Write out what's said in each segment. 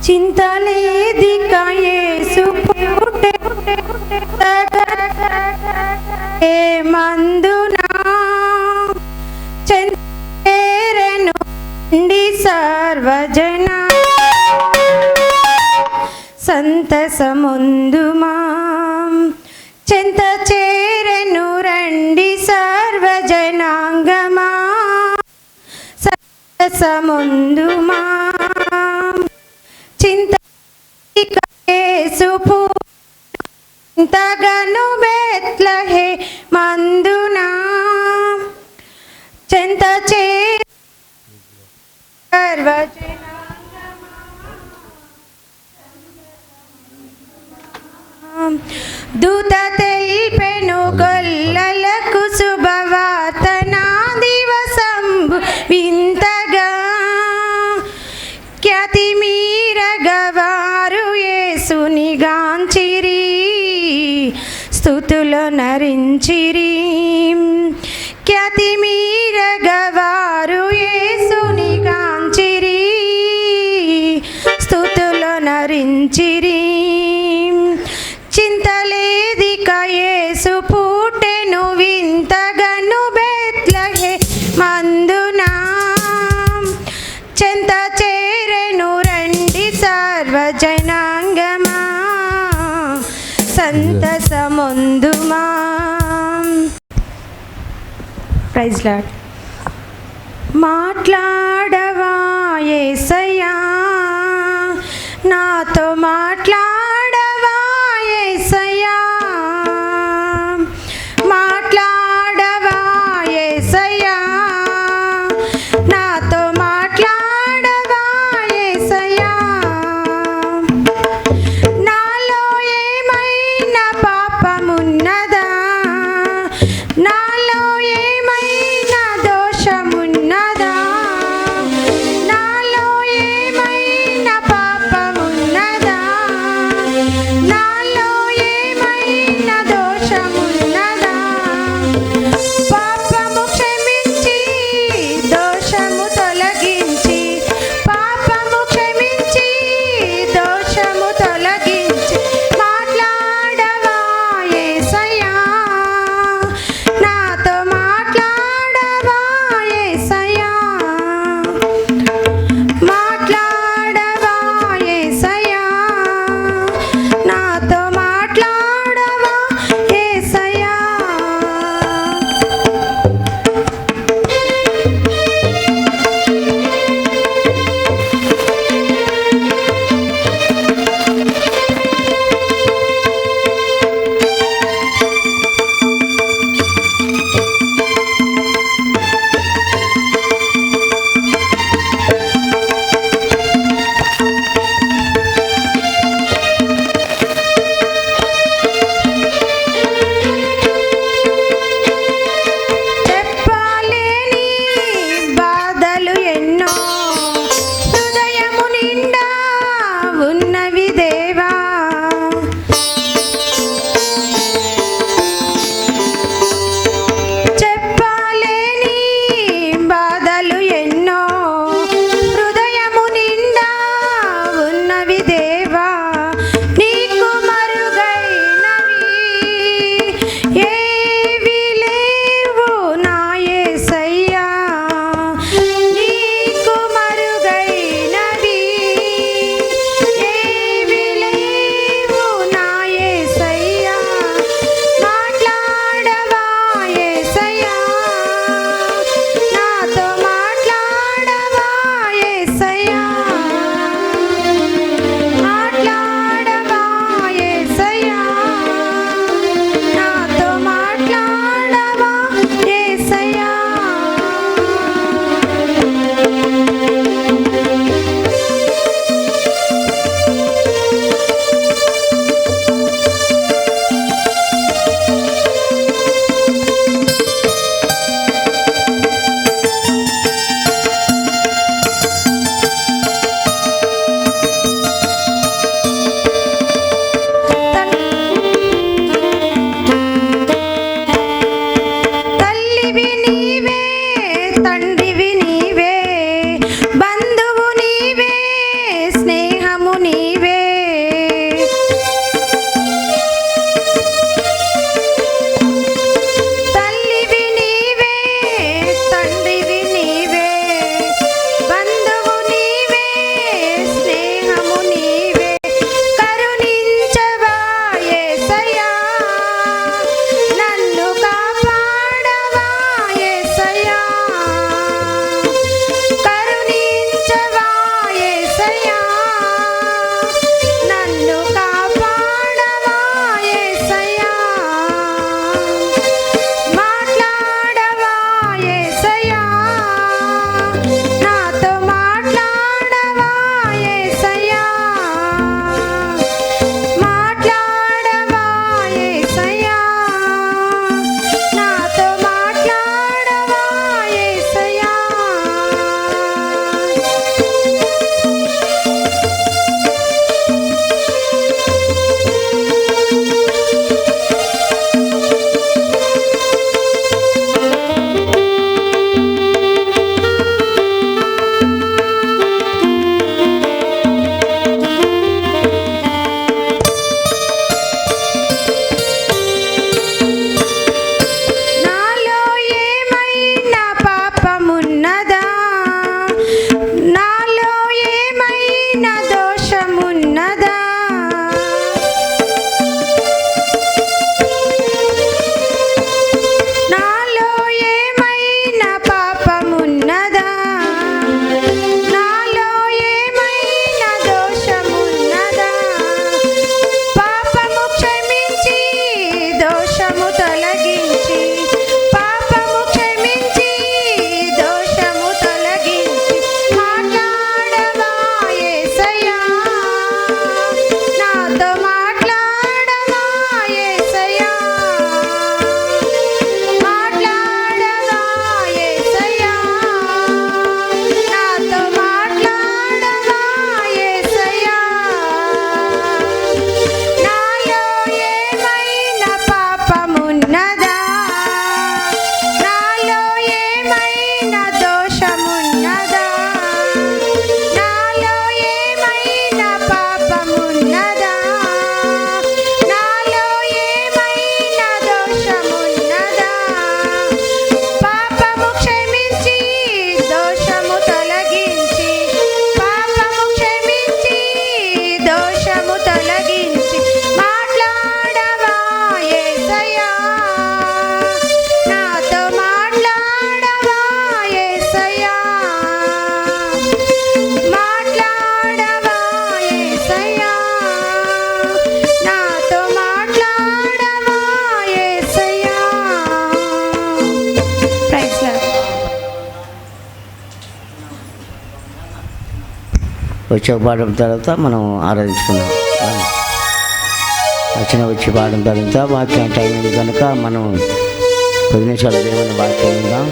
చింతలేదిక యేసు పుట్టే మందునా చెంతేరెను సర్వజన సంతసముందుమా చెంత చేరెను రండి సర్వజనాంగమా సంతసముందుమా చింత యేసు చింతగను బెత్లెహే మందునా చెంత చే దూత తెల్పెను గొల్లలకు శుభవార్త నా దివసంబు వింతగా ఖ్యాతి మీరగవారు యేసుని గాంచిరి స్తుతులు నరించిరి ఖ్యాతి మీరగవారు యేసుని గాంచిరి స్తుతులు నరించిరి చింతలేదిక యేసు పుట్టెను వింతగను బెత్లెహే మందునా చెంత చేరెను రండి సర్వజనాంగమా సంతసముందుమా. Praise lord. మాట్లాడవా యేసయ్యా నాతో మాట్లాడవా యేసయ్యా మాట్లాడవా యేసయ్యా నాతో మాట్లాడవా యేసయ్యా నాలో ఏమైనా పాపమున్నదా నాలో ఏమైనా దోషమున్నదా నాలో ఏమైనా పాపమున్నదా వచ్చి పాడడం తర్వాత మనం ఆరాధించుకుందాం. వచ్చి పాడడం తర్వాత వాక్యం టైం ఉంది కనుక మనం 10 నిమిషాలు దేవుని వాక్యం ఉందాం.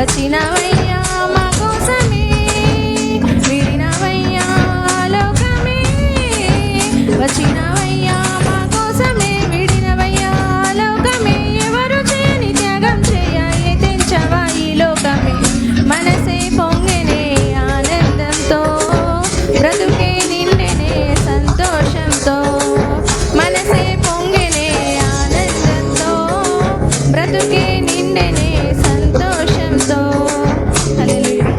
వచ్చినవయ్యా మా కోసమే విడినవయ్యా లోకమే వచ్చినవయ్యా మా కోసమే విడినవయ్యా లోకమే ఎవరు చేయని త్యాగం చేయాలి తెంచవా ఈ లోకమే మనసే పొంగెనే ఆనందంతో బ్రతుకే నిండెనే సంతోషంతో మనసే పొంగెనే ఆనందంతో బ్రతుకే నిండెనే సంతోషంతో హల్లెలూయా.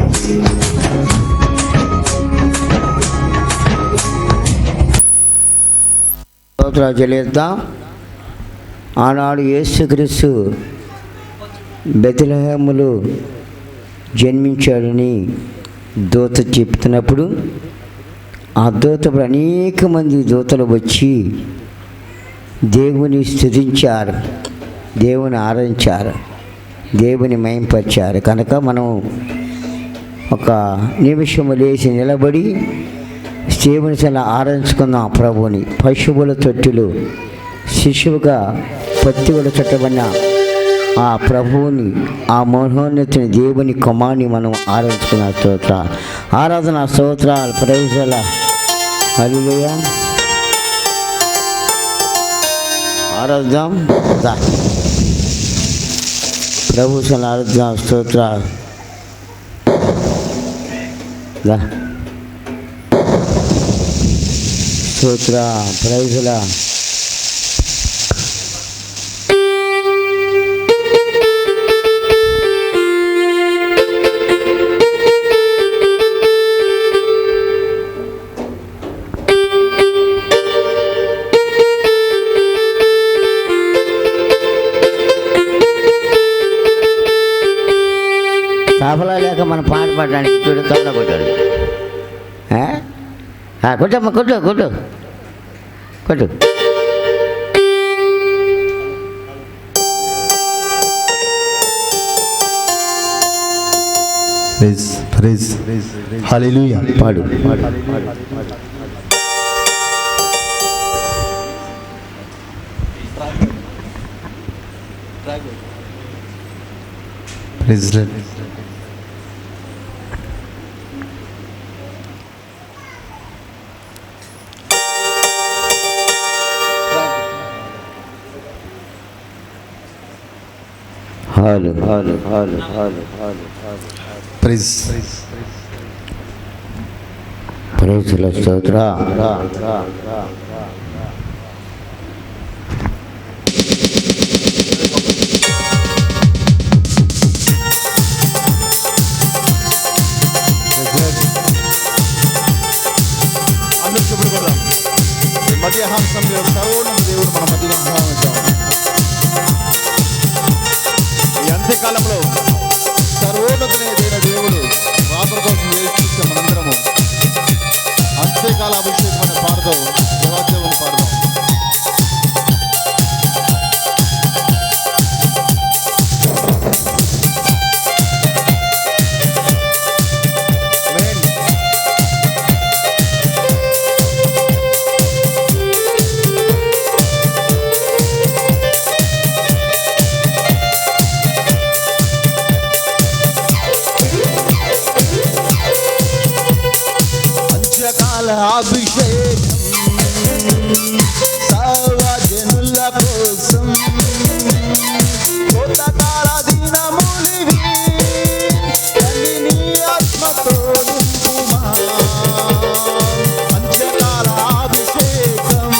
స్తోత్రాలు చెల్లిద్దాం. ఆనాడు యేసుక్రీస్తు బెత్లెహేములో జన్మించాడని దూత చెప్తున్నప్పుడు ఆ దూతప్పుడు అనేక మంది దూతలు వచ్చి దేవుని స్తుతించారు, దేవుని ఆరాధించారు, దేవుని మహింపరిచారు. కనుక మనం ఒక నిమిషం లేచి నిలబడి దేవుని చాలా ఆరాధించుకుందాం ప్రభువుని. పశువుల తొట్టిలో శిశువుగా పత్తిగడ చుట్టబడిన ఆ ప్రభువుని, ఆ మహోన్నతుని దేవుని కుమారుని మనం ఆరాధించుకున్న స్తోత్ర ఆరాధన స్తోత్రాలు ప్రైజుల హల్లెలూయా. ఆరాధిద్దాం ప్రభు చాలా ఆరాధిద్దాం స్తోత్ర స్తోత్ర ప్రైజుల కాపలా లేక మనం పాట పాడడానికి చూడు తొందర కొట్టాడు. కొట్టమ్మా కొట్టు కొట్టు కొట్టు. హల్లెలూయా. పాడు పాడు ప్రైజ్ లార్డ్. హాలు హాలు హాలు హాలు హాలు హాలు ప్రైజ్ ప్రైజుల స్తోత్ర అందరూ చెప్పుడు కొడదాం. మధ్యాహ్నం సర్వోన్నత దేవుడు మన మధ్యలో భావించాం. ఈ అంత్యకాలంలో సర్వోన్నతమైన దేవుడు రాత్రి కోసం వేచి చూస్తే మనందరము అంత్యకాల అభిషేకం అనే పాడదాం, దేవాదేవుని పాడదాం. అంత్యకాల అభిషేకం సర్వజనుల కోసం కొత్త కాల దినములివి నీ ఆత్మతో నింపుమా. అంత్యకాల అభిషేకం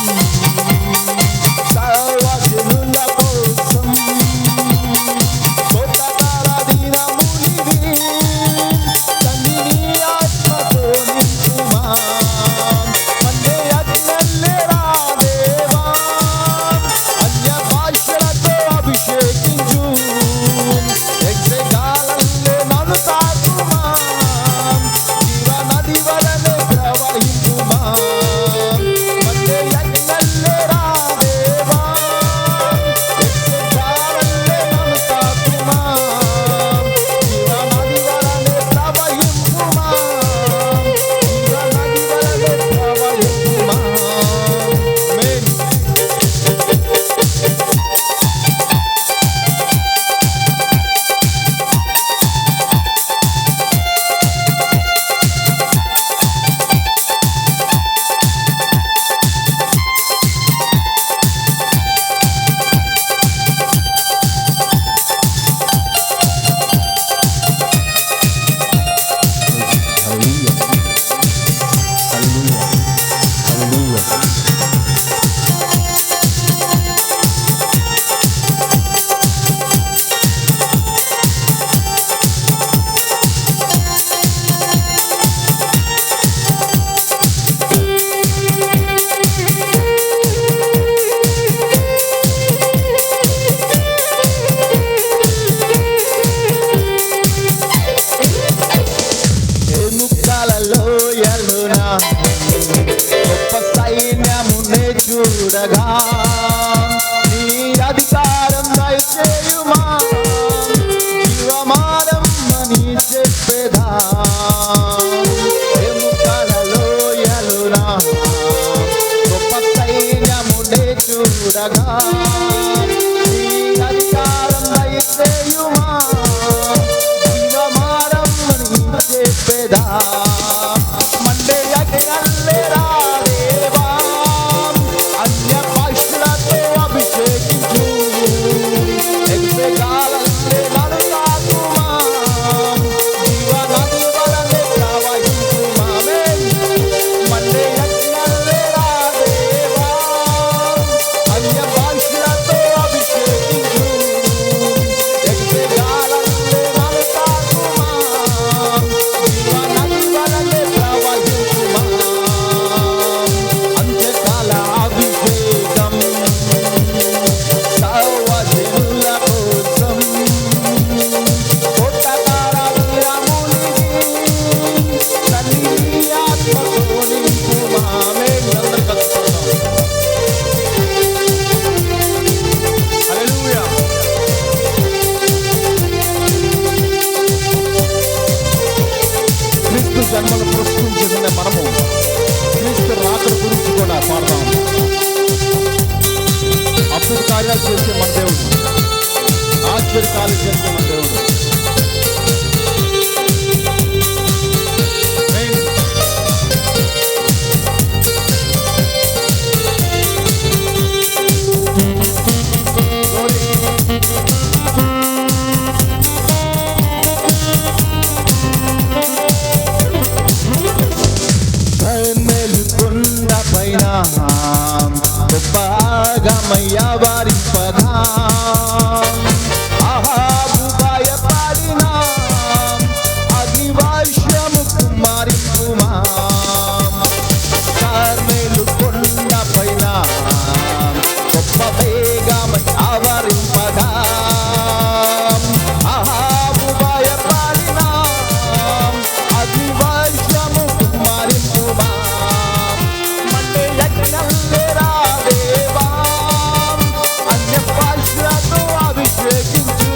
సర్వజనుల కోసం కొత్త కాల దినములివి నీ ఆత్మతో నింపుమా. మన్నే అగ్నల్లే రాదే చూడగా నీ అధికారం దయచేయుమా జీవమారమ్మని చెప్పేదా ఎముకలలో ఎలునా గొప్ప సైన్యమునే చూడగా నీ అధికారం దయచేయుమా జీవమారమ్మని చెప్పేదా మండే యజ్ఞల్లేరా దేవా అన్య భాషలతో అభిషేకించు ఎగ్జగాలల్లే నన్ను తాకుమా జీవనది వలనే ప్రవహించుమా మండే యజ్ఞల్లేరా దేవా అన్య భాషలతో అభిషేకించు ఎగ్జగాలల్లే నన్ను తాకుమా జీవనది వలనే ప్రవహించుమా అంత్యకాల అభిషేకం సర్వజనుల కోసం కోటకార వీరమునిది తల్లి ఆత్మతో నింపుమా అందరూ కలుసుకుందాం హల్లెలూయా క్రీస్తు జన్మను పురస్కరించుకునే మనము క్రీస్తు రాకడ గురించి కూడా పాడదాం. అద్భుత కార్యాలు చేసే మన దేవుడు, ఆశ్చర్యకార్యాలు చేసే మన దేవుడు. మేలుకొండ పైన గొప్పగమయ్య వారింపగా ఆహాబు భయపడిన అగ్నివర్షము కుమారింపుమా మేలుకొండ పైన గొప్ప వేగమయ్య వారింపగా ఆహాబు భయపడిన అగ్నివర్షము కుమారింపుమా మండే యజ్ఞల్లేరా దేవా అన్య భాషలతో అభిషేకించు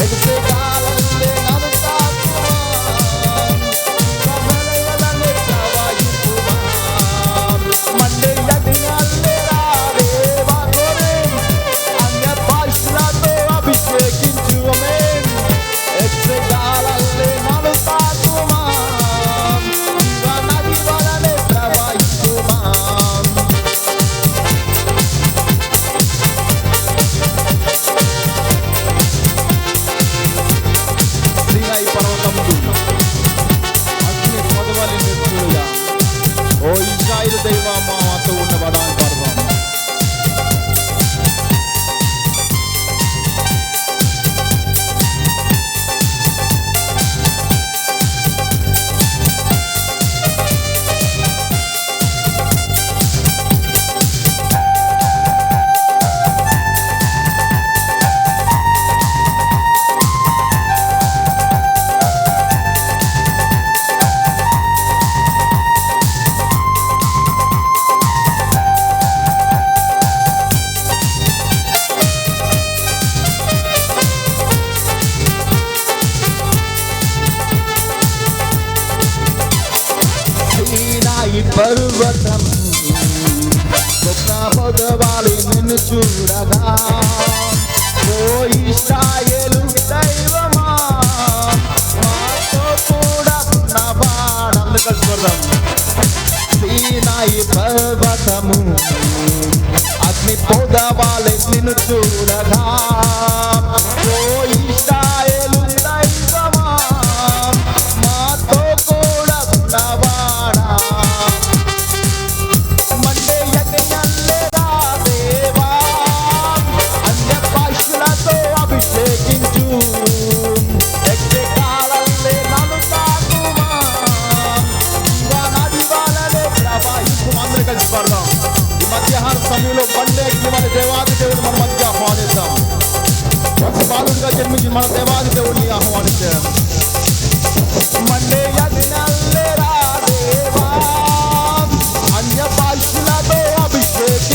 ఎగసెగాలల్లే నన్ను తాకుమా కమలయలనే ప్రవహింపుమా మండే యజ్ఞల్లేరా దేవా అన్య భాషలతో అభిషేకించు ఆమేన్ ఎగసెగాలల్లే నన్ను తాకుమా జీవనది వలనే ప్రవహించుమా సీనాయి పర్వతములు అగ్ని పొదవలి నిర్మలుగా ఓ ఇశ్రాయేలు దైవమా మాతో ఉండబడా అని పాడదాం. సీనాయి పర్వతం గొప్ప పొదవాలి నిన్ను చూడగా ఓ ఇశ్రాయేలు దైవమా మాతో కూడా ఉన్నవాడు. అందరూ కలుసుకుందాం. సీనాయి పర్వతము అగ్ని పొదవాలి నిన్ను చూడగా ఓ ఇశ్రాయేలు దైవమా మాతో కూడా ఉన్నవాడా మండే యజ్ఞల్లేరా దేవా అన్య భాషలతో అభిషేకించు ఎగసెగాలల్లే నన్ను తాకుమా జీవనది వలనే ప్రవహించుమా. అందరూ కలిసి పాడదాం. ఈ మధ్యాహ్న సమయంలో మండే మన దేవాది దేవుడు మన మధ్య ఆహ్వానిద్దాం. బాలుడిగా జన్మించి మన దేవాది దేవుడిని ఆహ్వానించాం. మండే యజ్ఞల్లేరా దేవా అన్య భాషలతో అభిషేకించు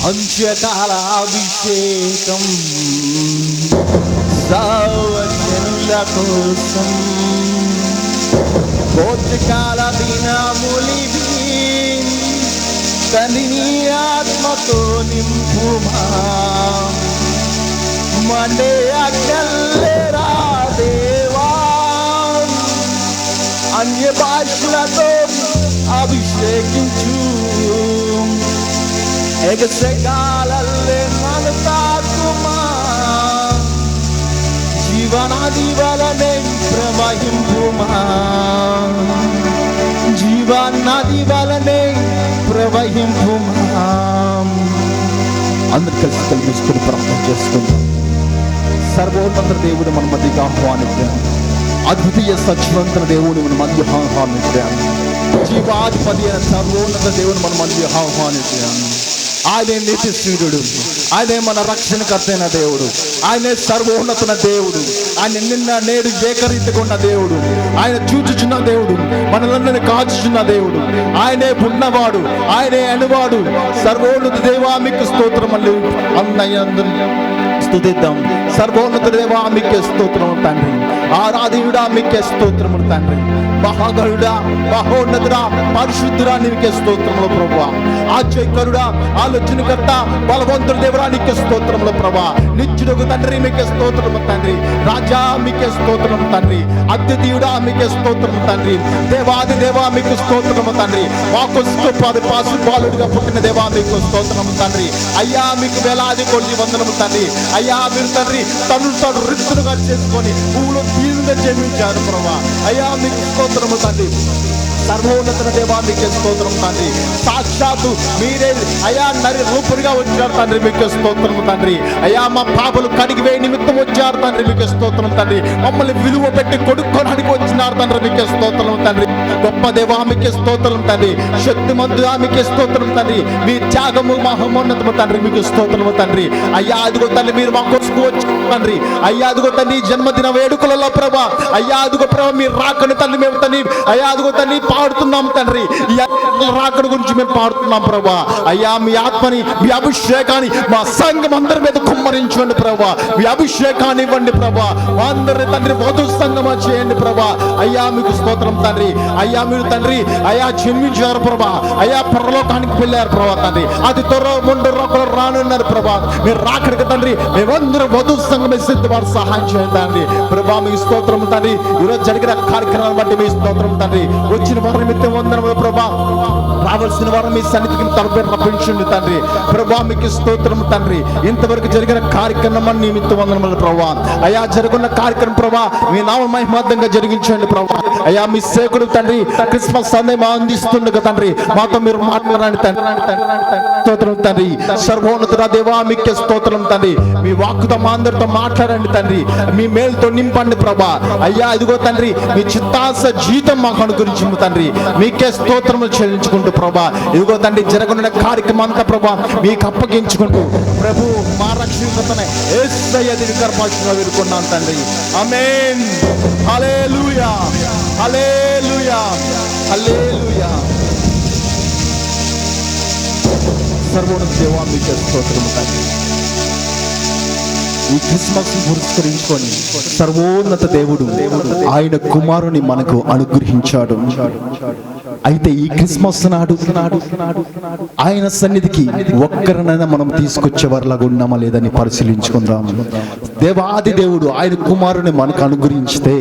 అంత్యకాల అభిషేకం సర్వజనుల కోసం కోటికాల దినములివి తని ఆత్మతో నింపుమా మండే అక్కల్లేరా దేవా అన్య భాషలతో అభిషేకించు ఎగసెగాలల్లే నన్ను తాకుమా జీవనాది వలనే ప్రవహింపుమా జీవనాది వలనే ప్రవహింపుమా. అందరు కలిసి కలిసి ప్రార్థన చేసుకుందాం. సర్వోన్నత దేవుడు మన మధ్యకి ఆహ్వానిద్దాం. అద్వితీయ సత్యవంతుల దేవుడు మన మధ్య ఆహ్వానిద్దాం. జీవాధిపతి అయిన సర్వోన్నత దేవుడు మన మధ్య ఆహ్వానిద్దాం. ఆయనే నిత్యసూర్యుడు, ఆయనే మన రక్షణకర్త అయిన దేవుడు, ఆయనే సర్వోన్నతున దేవుడు, ఆయన నిన్న నేడు ఏకరీతిగా ఉన్న దేవుడు, ఆయన చూచుచున్న దేవుడు, మనలందరినీ కాచుచున్న దేవుడు, ఆయనే ఉన్నవాడు, ఆయనే అనువాడు. సర్వోన్నత దేవా మీకు స్తోత్రములు. అందరూ స్తుతిద్దాం. సర్వోన్నత దేవా మీకే స్తోత్రం తండ్రి, ఆరాధీయుడా మీకే స్తోత్రములు తండ్రి, మహాగరుడా మహోన్నతుడా పరిశుద్ధుడా నీకే స్తోత్రములు ప్రభువా, ఆశ్చర్యకరుడా ఆలోచనకర్త బలవంతుడు దేవరా నీకే స్తోత్రములు ప్రభువా, నిత్యుడగు తండ్రి మీకే స్తోత్రము తండ్రి, రాజా మీకే స్తోత్రము తండ్రి, అద్వితీయుడా మీకే స్తోత్రము తండ్రి, దేవాది దేవా మీకు స్తోత్రము తండ్రి, మాకు పాసు బాలుడిగా పుట్టిన దేవా మీకు స్తోత్రము తండ్రి. అయ్యా మీకు వేలాది కోటి వందనము తండ్రి. అయ్యా మీరు తండ్రి తను రిక్తులుగా చేసుకొని పువ్వులు దీనుగా జన్మించారు ప్రభా. అయ్యా మీకు స్తోత్రము తండ్రి. సర్వోన్నత దేవా మీకే స్తోత్రం తండ్రి. సాక్షాత్తు మీరే అయా నరి రూపుడిగా వచ్చారు తండ్రి, మీకు స్తోత్రము తండ్రి. అయ్యా మా పాపలు కడిగి వేయ నిమిత్తం వచ్చారు తండ్రి, మీకు స్తోత్రం తండ్రి. మమ్మల్ని విలువ పెట్టి కొడుక్కోడానికి వచ్చినారు తండ్రి, మీకు స్తోత్రం తండ్రి. గొప్ప దేవా మీకే స్తోత్రం తండ్రి. శక్తిమంతుడా మీకే స్తోత్రం తండ్రి. మీ త్యాగము మహోన్నతము తండ్రి, మీకు స్తోత్రము తండ్రి. అయ్యా అదిగో తండ్రి మీరు మా కోసం వచ్చారు తండ్రి. అయ్యా అదిగో తండ్రి జన్మదిన వేడుకలలో ప్రభా, అయ్యా అదిగో ప్రభా మీరు రాకని తండ్రి మేము తండ్రి అయ్యా అదిగో తండ్రి పాడుతున్నాం తండ్రి. ఈ రాకడ గురించి మేము పాడుతున్నాం ప్రభా. అయ్యా మీ ఆత్మని మీ అభిషేకాన్ని మా సంఘం అందరి మీద కుమ్మరించండి ప్రభా. మీ అభిషేకాన్ని ఇవ్వండి ప్రభా. అందరి తండ్రి వధు సంగమా చేయండి ప్రభా. అయ్యా మీకు స్తోత్రం తండ్రి. అయ్యా మీరు తండ్రి అయ్యా జన్మించారు ప్రభా. అయ్యా పరలోకానికి వెళ్ళారు ప్రభా తండ్రి. అది త్వరలో ముందు రొక్కలు రానున్నారు ప్రభా. మీరు రాకడికి తండ్రి మేమందరం వధు సంగమే సిద్ధవారు సహాయం చేయండి తండ్రి ప్రభా. మీ స్తోత్రం తండ్రి. ఈరోజు జరిగిన కార్యక్రమాన్ని బట్టి మీ స్తోత్రం తండ్రి. వచ్చిన వారి నిమిత్తం వందనములు ప్రభా. రావాల్సిన వారు మీ సన్నిధికి తలపై రప్పించండి తండ్రి ప్రభా. మీకు స్తోత్రం తండ్రి. ఇంతవరకు జరిగిన కార్యక్రమం నిమిత్తం వందనములు ప్రభా. అయ్యా జరుగున్న కార్యక్రమం ప్రభా మీ నామ మహిమార్థంగా జరిగించండి ప్రభా. అయ్యా మీ సేవకుడు తండ్రి క్రిస్మస్ సందేశం అందిస్తుండగా తండ్రి మాతో మీరు మాట్లాడండి తండ్రి. స్తోత్రం తండ్రి. సర్వోన్నతుడా దేవా మీకే స్తోత్రం తండ్రి. మీ వాక్కుతో మా అందరితో మాట్లాడండి తండ్రి. మీ మేలుతో నింపండి ప్రభా. అయ్యా ఇదిగో తండ్రి మీ చిత్తాస జీతం మాకు అనుగురించి తండ్రి మీకే స్తోత్రములు చెల్లించుకుంటూ ప్రభా. ఇదిగో తండ్రి జరగనున్న కార్యక్రమం అంతా ప్రభా మీకు అప్పగించుకుంటూ ప్రభు మా రక్షణ యేసయ్య దివ్యకర పాశుగా వేడుకున్నాను తండ్రి. ఆమేన్. హల్లెలూయా హల్లెలూయా హల్లెలూయా. సర్వోన్నత దేవా మీకే స్తోత్రము తండ్రి. ఈ క్రిస్మస్ పురస్కరించుకొని సర్వోన్నత దేవుడు ఆయన కుమారుని మనకు అనుగ్రహించాడు. అయితే ఈ క్రిస్మస్ నాడు ఆయన సన్నిధికి ఒక్కరినైనా మనం తీసుకొచ్చేవారిలాగా ఉన్నామా లేదని పరిశీలించుకుందాం. దేవాది దేవుడు ఆయన కుమారుని మనకు అనుగ్రహించితే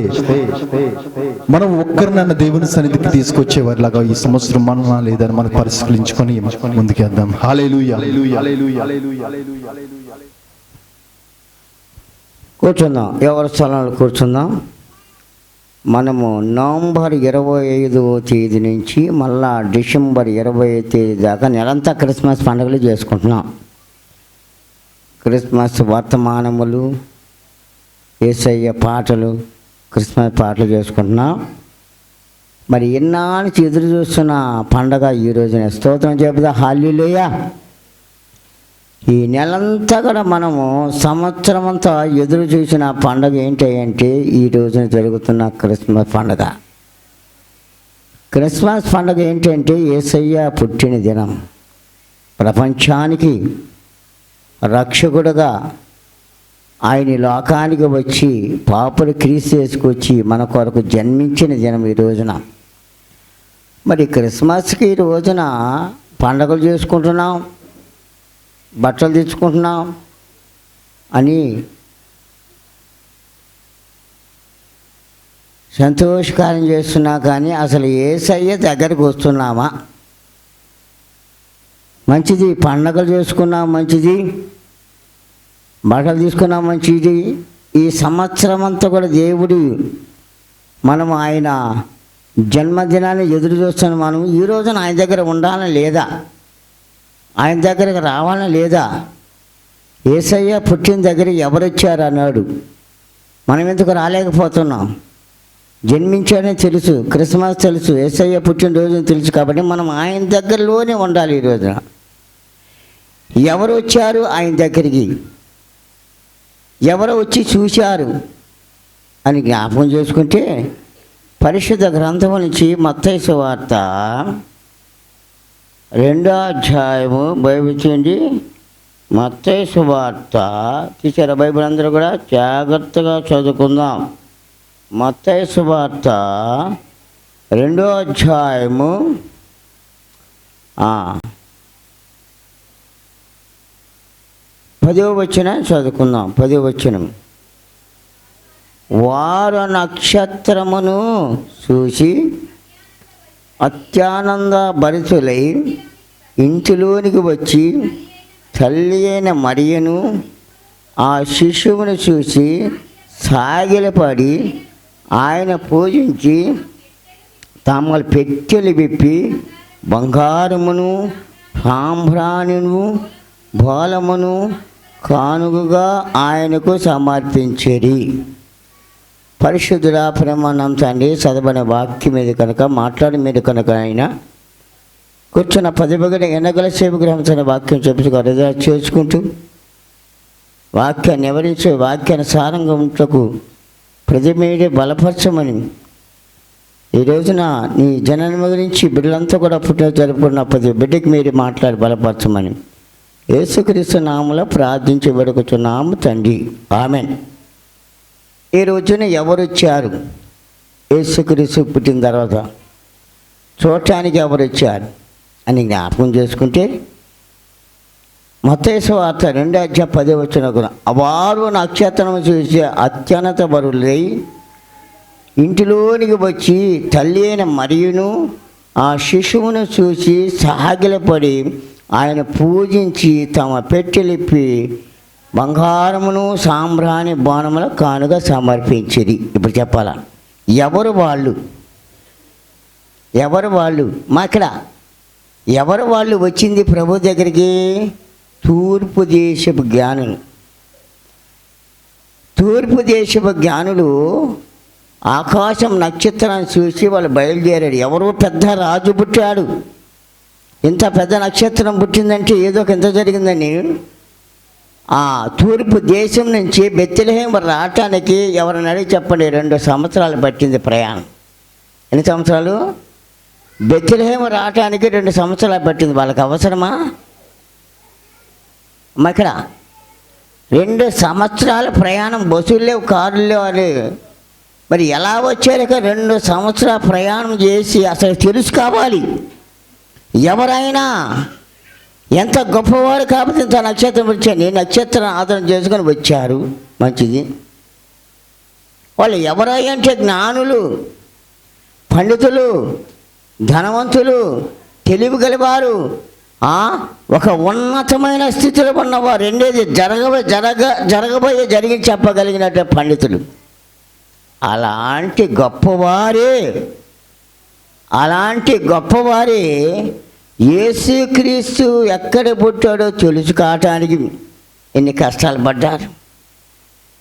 మనం ఒక్కరినైనా దేవుని సన్నిధికి తీసుకొచ్చేవారిలాగా ఈ సంవత్సరం మననా లేదని మనం పరిశీలించుకొని ముందుకేద్దాం. హల్లెలూయా. కూర్చుందాం. ఎవరి స్థలంలో కూర్చుందాం. మనము నవంబర్ 25వ తేదీ నుంచి మళ్ళా డిసెంబర్ 25వ తేదీ దాకా నెలంతా క్రిస్మస్ పండుగలు చేసుకుంటున్నాం. క్రిస్మస్ వర్తమానములు, యేసయ్య పాటలు, క్రిస్మస్ పాటలు చేసుకుంటున్నాం. మరి ఎన్నాళ్ళకి ఎదురు చూస్తున్న పండగ ఈ రోజున స్తోత్రం చెబుదా. హల్లెలూయా. ఈ నెలంతా కూడా మనము సంవత్సరం అంతా ఎదురు చూసిన పండుగ ఏంటి అంటే ఈ రోజున జరుగుతున్న క్రిస్మస్ పండుగ. క్రిస్మస్ పండుగ ఏంటంటే యేసయ్య పుట్టిన దినం. ప్రపంచానికి రక్షకుడుగా ఆయన లోకానికి వచ్చి పాపులు క్రీస్తు చేసుకొచ్చి మన కొరకు జన్మించిన దినం ఈ రోజున. మరి క్రిస్మస్కి ఈ రోజున పండుగలు చేసుకుంటున్నాం, బట్టలు తెచ్చుకుంటున్నాం అని సంతోషకారం చేస్తున్నా, కానీ అసలు యేసయ్య దగ్గరికి వస్తున్నామా? మంచిది, పండగలు చేసుకున్నాం మంచిది, బట్టలు తీసుకున్నాం మంచిది. ఈ సంవత్సరం అంతా కూడా దేవుడు మనం ఆయన జన్మదినాన్ని ఎదురు చూస్తున్నాం. మనం ఈ రోజున ఆయన దగ్గర ఉండాలని లేదా? ఆయన దగ్గరకు రావాలని లేదా? యేసయ్య పుట్టిన దగ్గర ఎవరు వచ్చారు అన్నాడు. మనం ఎందుకు రాలేకపోతున్నాం? జన్మించాడని తెలుసు, క్రిస్మస్ తెలుసు, యేసయ్య పుట్టినరోజుని తెలుసు. కాబట్టి మనం ఆయన దగ్గరలోనే ఉండాలి. ఈ రోజున ఎవరు వచ్చారు ఆయన దగ్గరికి, ఎవరు వచ్చి చూశారు అని జ్ఞాపకం చేసుకుంటే, పరిశుద్ధ గ్రంథం నుంచి మత్తయి సువార్త 2వ అధ్యాయము బైబిల్ చూడండి. మత్తయి సువార్త తీసారా? బైబిల్ అందరూ కూడా జాగ్రత్తగా చదువుకుందాం. మత్తయి సువార్త 2వ అధ్యాయము 10వ వచనం చదువుకుందాం. 10వ వచనం. వారు నక్షత్రమును చూసి అత్యానంద భరితులై ఇంటిలోనికి వచ్చి తల్లి అయిన మరియను ఆ శిశువును చూసి సాగిలపడి ఆయన పూజించి తమ పెట్టెలు విప్పి బంగారమును సాంబ్రాణిను బాలమును కానుకగా ఆయనకు సమర్పించిరి. పరిశుద్ధుడా, ప్రేమానం తండ్రి, చదవని వాక్యం మీద కనుక మాట్లాడి మీద కనుక ఆయన కూర్చున్న 10 ఎనగల సేవ గ్రహించిన వాక్యం చెప్పుగా రిజర్వ్ చేసుకుంటూ వాక్యాన్ని వివరించే వాక్యాన్ని సారంగా ఉంటకు ప్రతి మీదే బలపరచమని ఈ రోజున నీ జనాన్ని గురించి బిడ్డలంతా కూడా పుట్టిన జరుపుకున్న ప్రతి బిడ్డకి మీరు మాట్లాడి బలపరచమని యేసుక్రీస్తు నామములో ప్రార్థించి వేడుకుచున్నాము తండ్రి, ఆమేన్. ఈ రోజున ఎవరు వచ్చారు? యేసుక్రీస్తు పుట్టిన తర్వాత చూడటానికి ఎవరు వచ్చారు అని జ్ఞాపకం చేసుకుంటే, మత్తయి సువార్త 2వ అధ్యాయం 10వ వచనం. వారు నక్షత్రం చూసి అత్యున్నత బరులై ఇంటిలోనికి వచ్చి తల్లి అయిన మరియును ఆ శిశువును చూసి సాగిలపడి ఆయన పూజించి తమ పెట్టెలిప్పి బంగారమును సాంబ్రాణి బాణముల కానుక సమర్పించిరి. ఇప్పుడు చెప్పాలా, ఎవరు వాళ్ళు? ఎవరు వాళ్ళు? మా ఇక్కడ ఎవరు వాళ్ళు వచ్చింది ప్రభు దగ్గరికి? తూర్పు దేశపు జ్ఞానులు. తూర్పు దేశపు జ్ఞానులు ఆకాశం నక్షత్రాన్ని చూసి వాళ్ళు బయలుదేరాడు. ఎవరో పెద్ద రాజు పుట్టాడు, ఇంత పెద్ద నక్షత్రం పుట్టిందంటే ఏదో ఒక ఇంత జరిగిందని ఆ తూర్పు దేశం నుంచి బెత్లెహేం రావటానికి ఎవరిని అడిగి చెప్పండి, 2 సంవత్సరాలు పట్టింది ప్రయాణం. ఎన్ని సంవత్సరాలు? బెత్లెహేం రావటానికి 2 సంవత్సరాలు పట్టింది. వాళ్ళకి అవసరమా? అమ్మ ఇక్కడ 2 సంవత్సరాల ప్రయాణం, బస్సులు లేవు, కార్లు లేవు అని మరి ఎలా వచ్చారు? 2 సంవత్సరాల ప్రయాణం చేసి అసలు తెలుసు కావాలి. ఎవరైనా ఎంత గొప్పవాడు కాబట్టి ఇంత నక్షత్రం వచ్చాను, ఈ నక్షత్రం ఆధారం చేసుకొని వచ్చారు, మంచిది. వాళ్ళు ఎవరై అంటే జ్ఞానులు, పండితులు, ధనవంతులు, తెలివి గలవారు, ఒక ఉన్నతమైన స్థితిలో ఉన్నవారు. రెండేది జరగబోయే జరిగి చెప్పగలిగినట్టు పండితులు. అలాంటి గొప్పవారే యేసుక్రీస్తు ఎక్కడ పుట్టాడో తెలుసు కావటానికి ఎన్ని కష్టాలు పడ్డారు,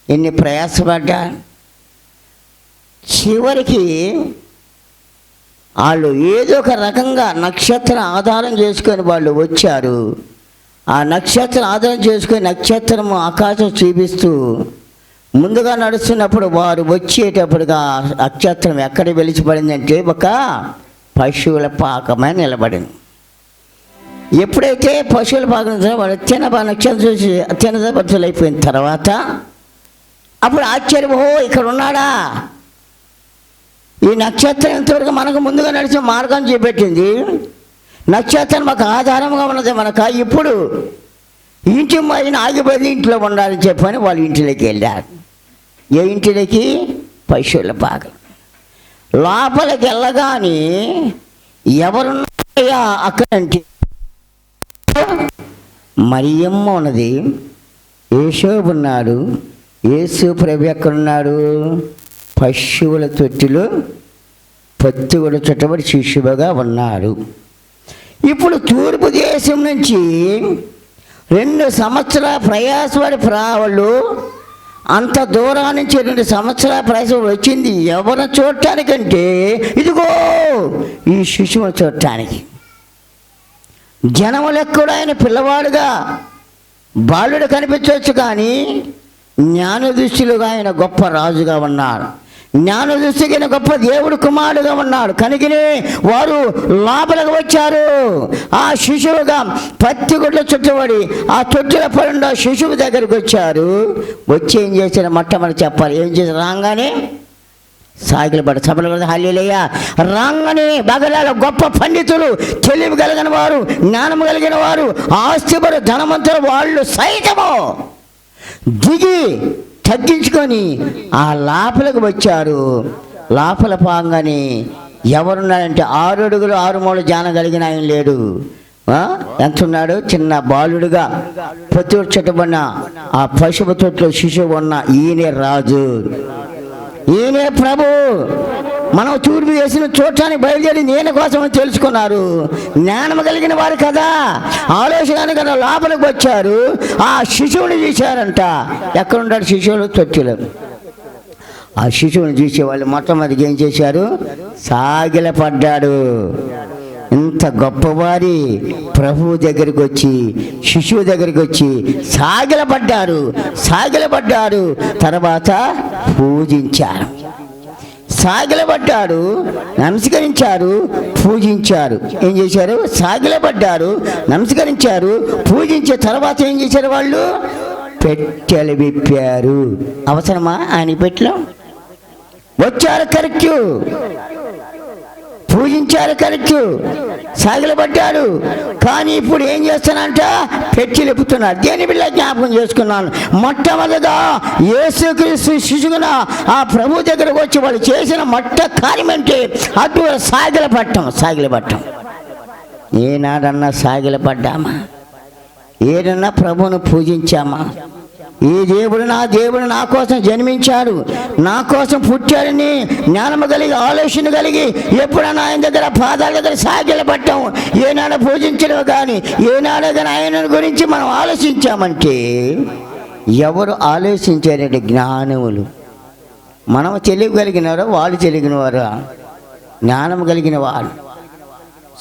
ఎన్ని ప్రయాసపడ్డారు. చివరికి వాళ్ళు ఏదో ఒక రకంగా నక్షత్రం ఆధారం చేసుకొని వాళ్ళు వచ్చారు. ఆ నక్షత్రం ఆధారం చేసుకొని నక్షత్రము ఆకాశం చూపిస్తూ ముందుగా నడుస్తున్నప్పుడు వారు వచ్చేటప్పుడుగా నక్షత్రం ఎక్కడ వెలిచిపడిందంటే ఒక పశువుల పాకమే నిలబడింది. ఎప్పుడైతే పశువుల పాకం వాడు నక్షత్రం చూసి తినదబద్ధులు అయిపోయిన తర్వాత అప్పుడు ఆశ్చర్యం, ఓ ఇక్కడ ఉన్నాడా, ఈ నక్షత్రం ఎంతవరకు మనకు ముందుగా నడిచిన మార్గం చూపెట్టింది, నక్షత్రం మాకు ఆధారంగా ఉన్నది మనక, ఇప్పుడు ఇంటి పైన ఆగిపోయి ఇంట్లో ఉండాలని చెప్పని వాళ్ళు ఇంటిలోకి వెళ్ళారు. ఏ ఇంటిలోకి? పశువుల పాకం. లోపలికి వెళ్ళగానే ఎవరున్నాయా అక్కడంటే మరియమ్మ ఉన్నది, యేసోబు ఉన్నాడు. యేసు ప్రభు ఎక్కడున్నాడు? పశువుల తొట్టిలో పత్తి కూడా చుట్టబడి శిశువుగా ఉన్నాడు. ఇప్పుడు తూర్పు దేశం నుంచి 2 సంవత్సరాల ప్రయాసపడి వాళ్ళు అంత దూరం నుంచి 2 సంవత్సరాల ప్రయాసం వచ్చింది ఎవరు చూడటానికంటే ఇదిగో ఈ శిశువును చూడటానికి. జనములకు కూడా ఆయన పిల్లవాడుగా బాలుడు కనిపించవచ్చు, కానీ జ్ఞాన దృష్టిలుగా ఆయన గొప్ప రాజుగా ఉన్నాడు. జ్ఞాన దృష్టికి ఆయన గొప్ప దేవుడు కుమారుడుగా ఉన్నాడు. కనుకనే వారు లోపలికి వచ్చారు. ఆ శిశువుగా పత్తి గుడ్ల చుట్టబడి ఆ తొట్టిల పడి ఆ శిశువు దగ్గరికి వచ్చారు. వచ్చి ఏం చేశారు? మొట్టమొదటి చెప్పాలి. ఏం చేశారు? రాగానే సాగిలపడ్డ సభలు కూడా హల్లెలూయా. రాగానే బగలాల గొప్ప పండితులు, తెలివి కలిగిన వారు, జ్ఞానం కలిగిన వారు, ఆస్తిపరు, ధనవంతులు వాళ్ళు సైతము దిగి తగ్గించుకొని ఆ లోపలికి వచ్చారు. లోపల పాగానే ఎవరున్నాడంటే 6 అడుగులు 6 మూల జానం కలిగిన ఆయన లేడు. ఎంత ఉన్నాడు? చిన్న బాలుడుగా పొత్తి చుట్టబడిన ఆ పశువు తొట్లో శిశువు ఉన్న ఈయనే రాజు, ఈయనే ప్రభు. మనం తూర్పు చేసిన చూడటానికి బయలుదేరి నేను కోసం తెలుసుకున్నారు. జ్ఞానం కలిగిన వారు కదా, ఆలోచన కదా లోపలికి వచ్చారు. ఆ శిశువుని చూశారంట. ఎక్కడున్నాడు శిశువులు? తొట్టిలో. ఆ శిశువుని చూసే వాళ్ళు మొట్టమొదటిగా ఏం చేశారు? సాగిలపడ్డాడు. ఇంత గొప్పవారి ప్రభువు దగ్గరికి వచ్చి, శిశువు దగ్గరికి వచ్చి సాగిలపడ్డారు. తర్వాత పూజించారు. సాగిలపడ్డాడు, నమస్కరించారు, పూజించారు. ఏం చేశారు? సాగిలపడ్డారు, నమస్కరించారు, పూజించే తర్వాత ఏం చేశారు? వాళ్ళు పెట్టెలు విప్పారు. అవసరమా ఆయన పెట్టెలో? వచ్చారు కరెక్ట్, పూజించారు కరెక్ట్, సాగిలపడ్డాడు. కానీ ఇప్పుడు ఏం చేస్తానంట? పెట్టెలు ఎప్పుతున్నారు. దేని బిడ్డ జ్ఞాపకం చేసుకున్నాను. మొట్టమొదటిగా యేసుక్రీస్తు శిశువున ఆ ప్రభు దగ్గరకు వచ్చి వాళ్ళు చేసిన కార్యం అంటే అటు సాగిలపట్టం. ఏనాడన్నా సాగిలపడ్డామా? ఏదన్నా ప్రభువును పూజించామా? ఈ దేవుడు నా కోసం జన్మించాడు, నా కోసం పుట్టాడని జ్ఞానము కలిగి, ఆలోచన కలిగి ఎప్పుడన్నా ఆయన దగ్గర పాదాల దగ్గర సాగిలపడ్డాం. ఏనాడు పూజించడం కానీ, ఏనాడు కానీ ఆయన గురించి మనం ఆలోచించామంటే ఎవరు ఆలోచించారంటే జ్ఞానములు. మనం తెలియగలిగినవారు, వాళ్ళు తెలియగినవారు, జ్ఞానం కలిగిన వారు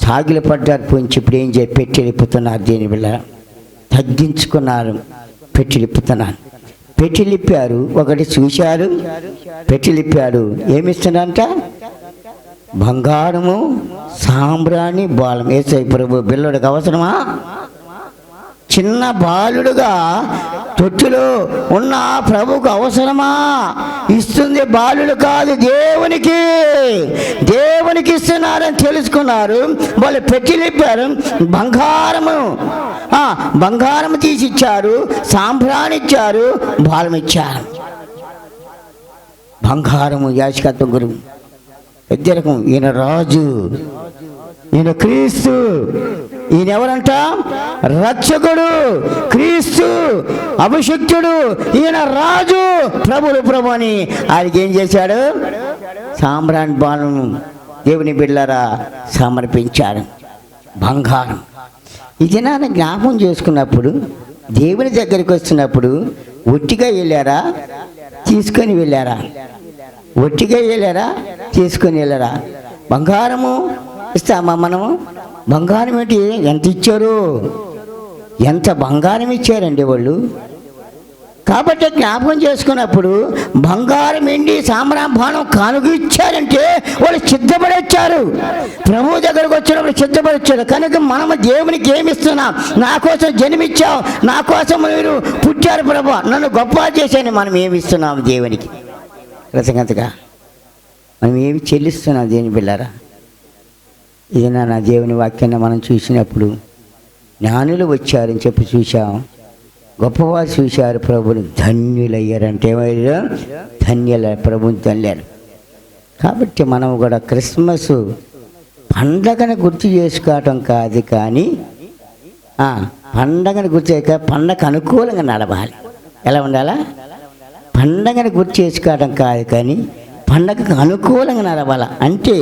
సాగిలపడ్డారు. పొంచి ఇప్పుడు ఏం చేసి పెట్టెలిప్పుతున్నారు. దీని వల్ల తగ్గించుకున్నారు. పెట్టెలిప్పారు. ఒకటి చూశారు, పెట్టెలిప్పారు. ఏమిస్తున్నారంట? బంగారము, సాంబ్రాణి, బాలం. యేసయ్య ప్రభు పిల్లడికి అవసరమా? చిన్న బాలుడుగా తొట్టిలో ఉన్న ప్రభువుకు అవసరమా? ఇస్తుంది బాలుడు కాదు, దేవునికి ఇస్తున్నారని తెలుసుకున్నారు. వాళ్ళు పెట్టెలిప్పారు. బంగారము తీసి ఇచ్చారు, సాంబ్రాణి ఇచ్చారు, బాలం ఇచ్చారు. బంగారము యాజకత్వం గురువు వ్యతిరేకం. ఈయన రాజు, ఈయన క్రీస్తు. ఈయన ఎవరంట? రక్షకుడు, క్రీస్తు, అభిషిక్తుడు. ఈయన రాజు, ప్రభు అని ఆయనకి ఏం చేశాడు? సాంబ్రాణి బాణం దేవుని బిడ్డలారా సమర్పించాడు. బంగారం. ఇది నాన్న జ్ఞాపం చేసుకున్నప్పుడు, దేవుని దగ్గరికి వస్తున్నప్పుడు ఒట్టిగా వెళ్ళారా, తీసుకొని వెళ్ళారా? ఒట్టిగా వెళ్ళారా, తీసుకొని వెళ్ళారా? బంగారము ఇస్తామా మనము? బంగారం ఏంటి? ఎంత ఇచ్చారు? ఎంత బంగారం ఇచ్చారండి వాళ్ళు. కాబట్టి జ్ఞాపకం చేసుకున్నప్పుడు బంగారం ఎండి సామ్రాంభానం కానుక ఇచ్చారంటే వాళ్ళు సిద్ధపడి వచ్చారు. ప్రభు దగ్గరకు వచ్చినప్పుడు సిద్ధపడి వచ్చారు. కనుక మనము దేవునికి ఏమిస్తున్నాం? నా కోసం జన్మించావు, నా కోసం మీరు పుట్టారు ప్రభు, నన్ను గొప్ప చేశాను. మనం ఏమి ఇస్తున్నాం దేవునికి? కృతజ్ఞతగా మనం ఏమి చెల్లిస్తున్నాం దేవుని బిళ్ళారా? ఇది నా దేవుని వాక్యాన్ని మనం చూసినప్పుడు జ్ఞానులు వచ్చారని చెప్పి చూసాం, గొప్పవారు చూశారు, ప్రభుని ధన్యులయ్యారంటే ఏమయ్యారు? ధన్యుల ప్రభుని ధన్యులు. కాబట్టి మనం కూడా క్రిస్మస్ పండగను గుర్తు చేసుకోవటం కాదు, కానీ పండగను గుర్తు చేయక పండగ అనుకూలంగా నడవాలి. ఎలా ఉండాలా? పండగను గుర్తు చేసుకోవటం కాదు, కానీ పండగకు అనుకూలంగా నడవాలి. అంటే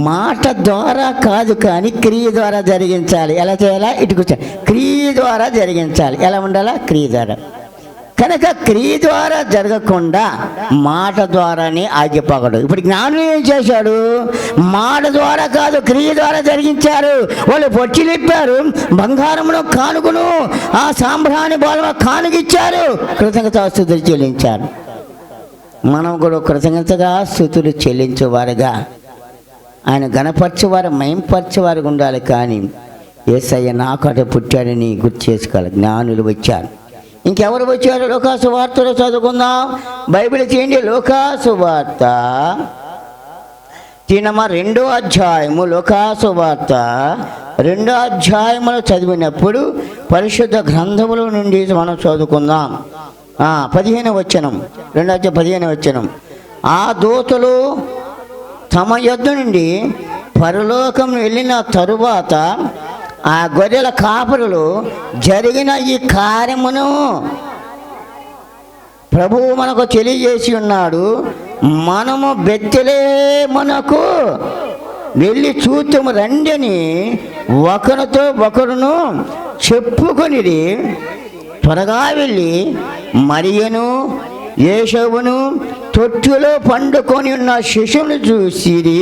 మాట ద్వారా కాదు, కానీ క్రియ ద్వారా జరిగించాలి. ఎలా చేయాలా? ఇటు కూర్చోాలి. క్రియ ద్వారా జరిగించాలి. ఎలా ఉండాలా? క్రియ ద్వారా. కనుక క్రియ ద్వారా జరగకుండా మాట ద్వారానే ఆగిపోకూడదు. ఇప్పుడు జ్ఞానం ఏం చేశాడు? మాట ద్వారా కాదు, క్రియ ద్వారా జరిగించారు. వాళ్ళు పొట్టిలిప్పారు, బంగారమును కానుకను ఆ సాంబ్రాణి బాల కానుకిచ్చారు, కృతజ్ఞతాస్తుతులు చెల్లించారు. మనం కూడా కృతజ్ఞతగా స్తుతులు చెల్లించేవారుగా, ఆయన గణపరచేవారు, మయంపరచేవారుగా ఉండాలి. కానీ యేసయ్య నాకట పుట్టాడని గుర్తు చేసుకోవాలి. జ్ఞానులు వచ్చారు. ఇంకెవరు వచ్చారు? లోకాసు వార్తలో చదువుకుందాం. బైబిల్ చేయండి. లోకాసు వార్త 2వ అధ్యాయము. లోకాసు వార్త 2వ అధ్యాయములో చదివినప్పుడు పరిశుద్ధ గ్రంథముల నుండి మనం చదువుకుందాం. 15వ వచనం, 2వ వచనం. ఆ దూతలు తమ యొద్ద నుండి పరలోకం వెళ్ళిన తరువాత ఆ గొర్రెల కాపరులు జరిగిన ఈ కార్యమును ప్రభువు మనకు తెలియజేసి ఉన్నాడు. మనము బెత్లెహేమునకు వెళ్ళి చూద్దాము రండి అని ఒకరితో ఒకరును చెప్పుకొనిరి. త్వరగా వెళ్ళి మరియను యేసవును తొట్టులో పండుకొని ఉన్న శిశువును చూసిరి.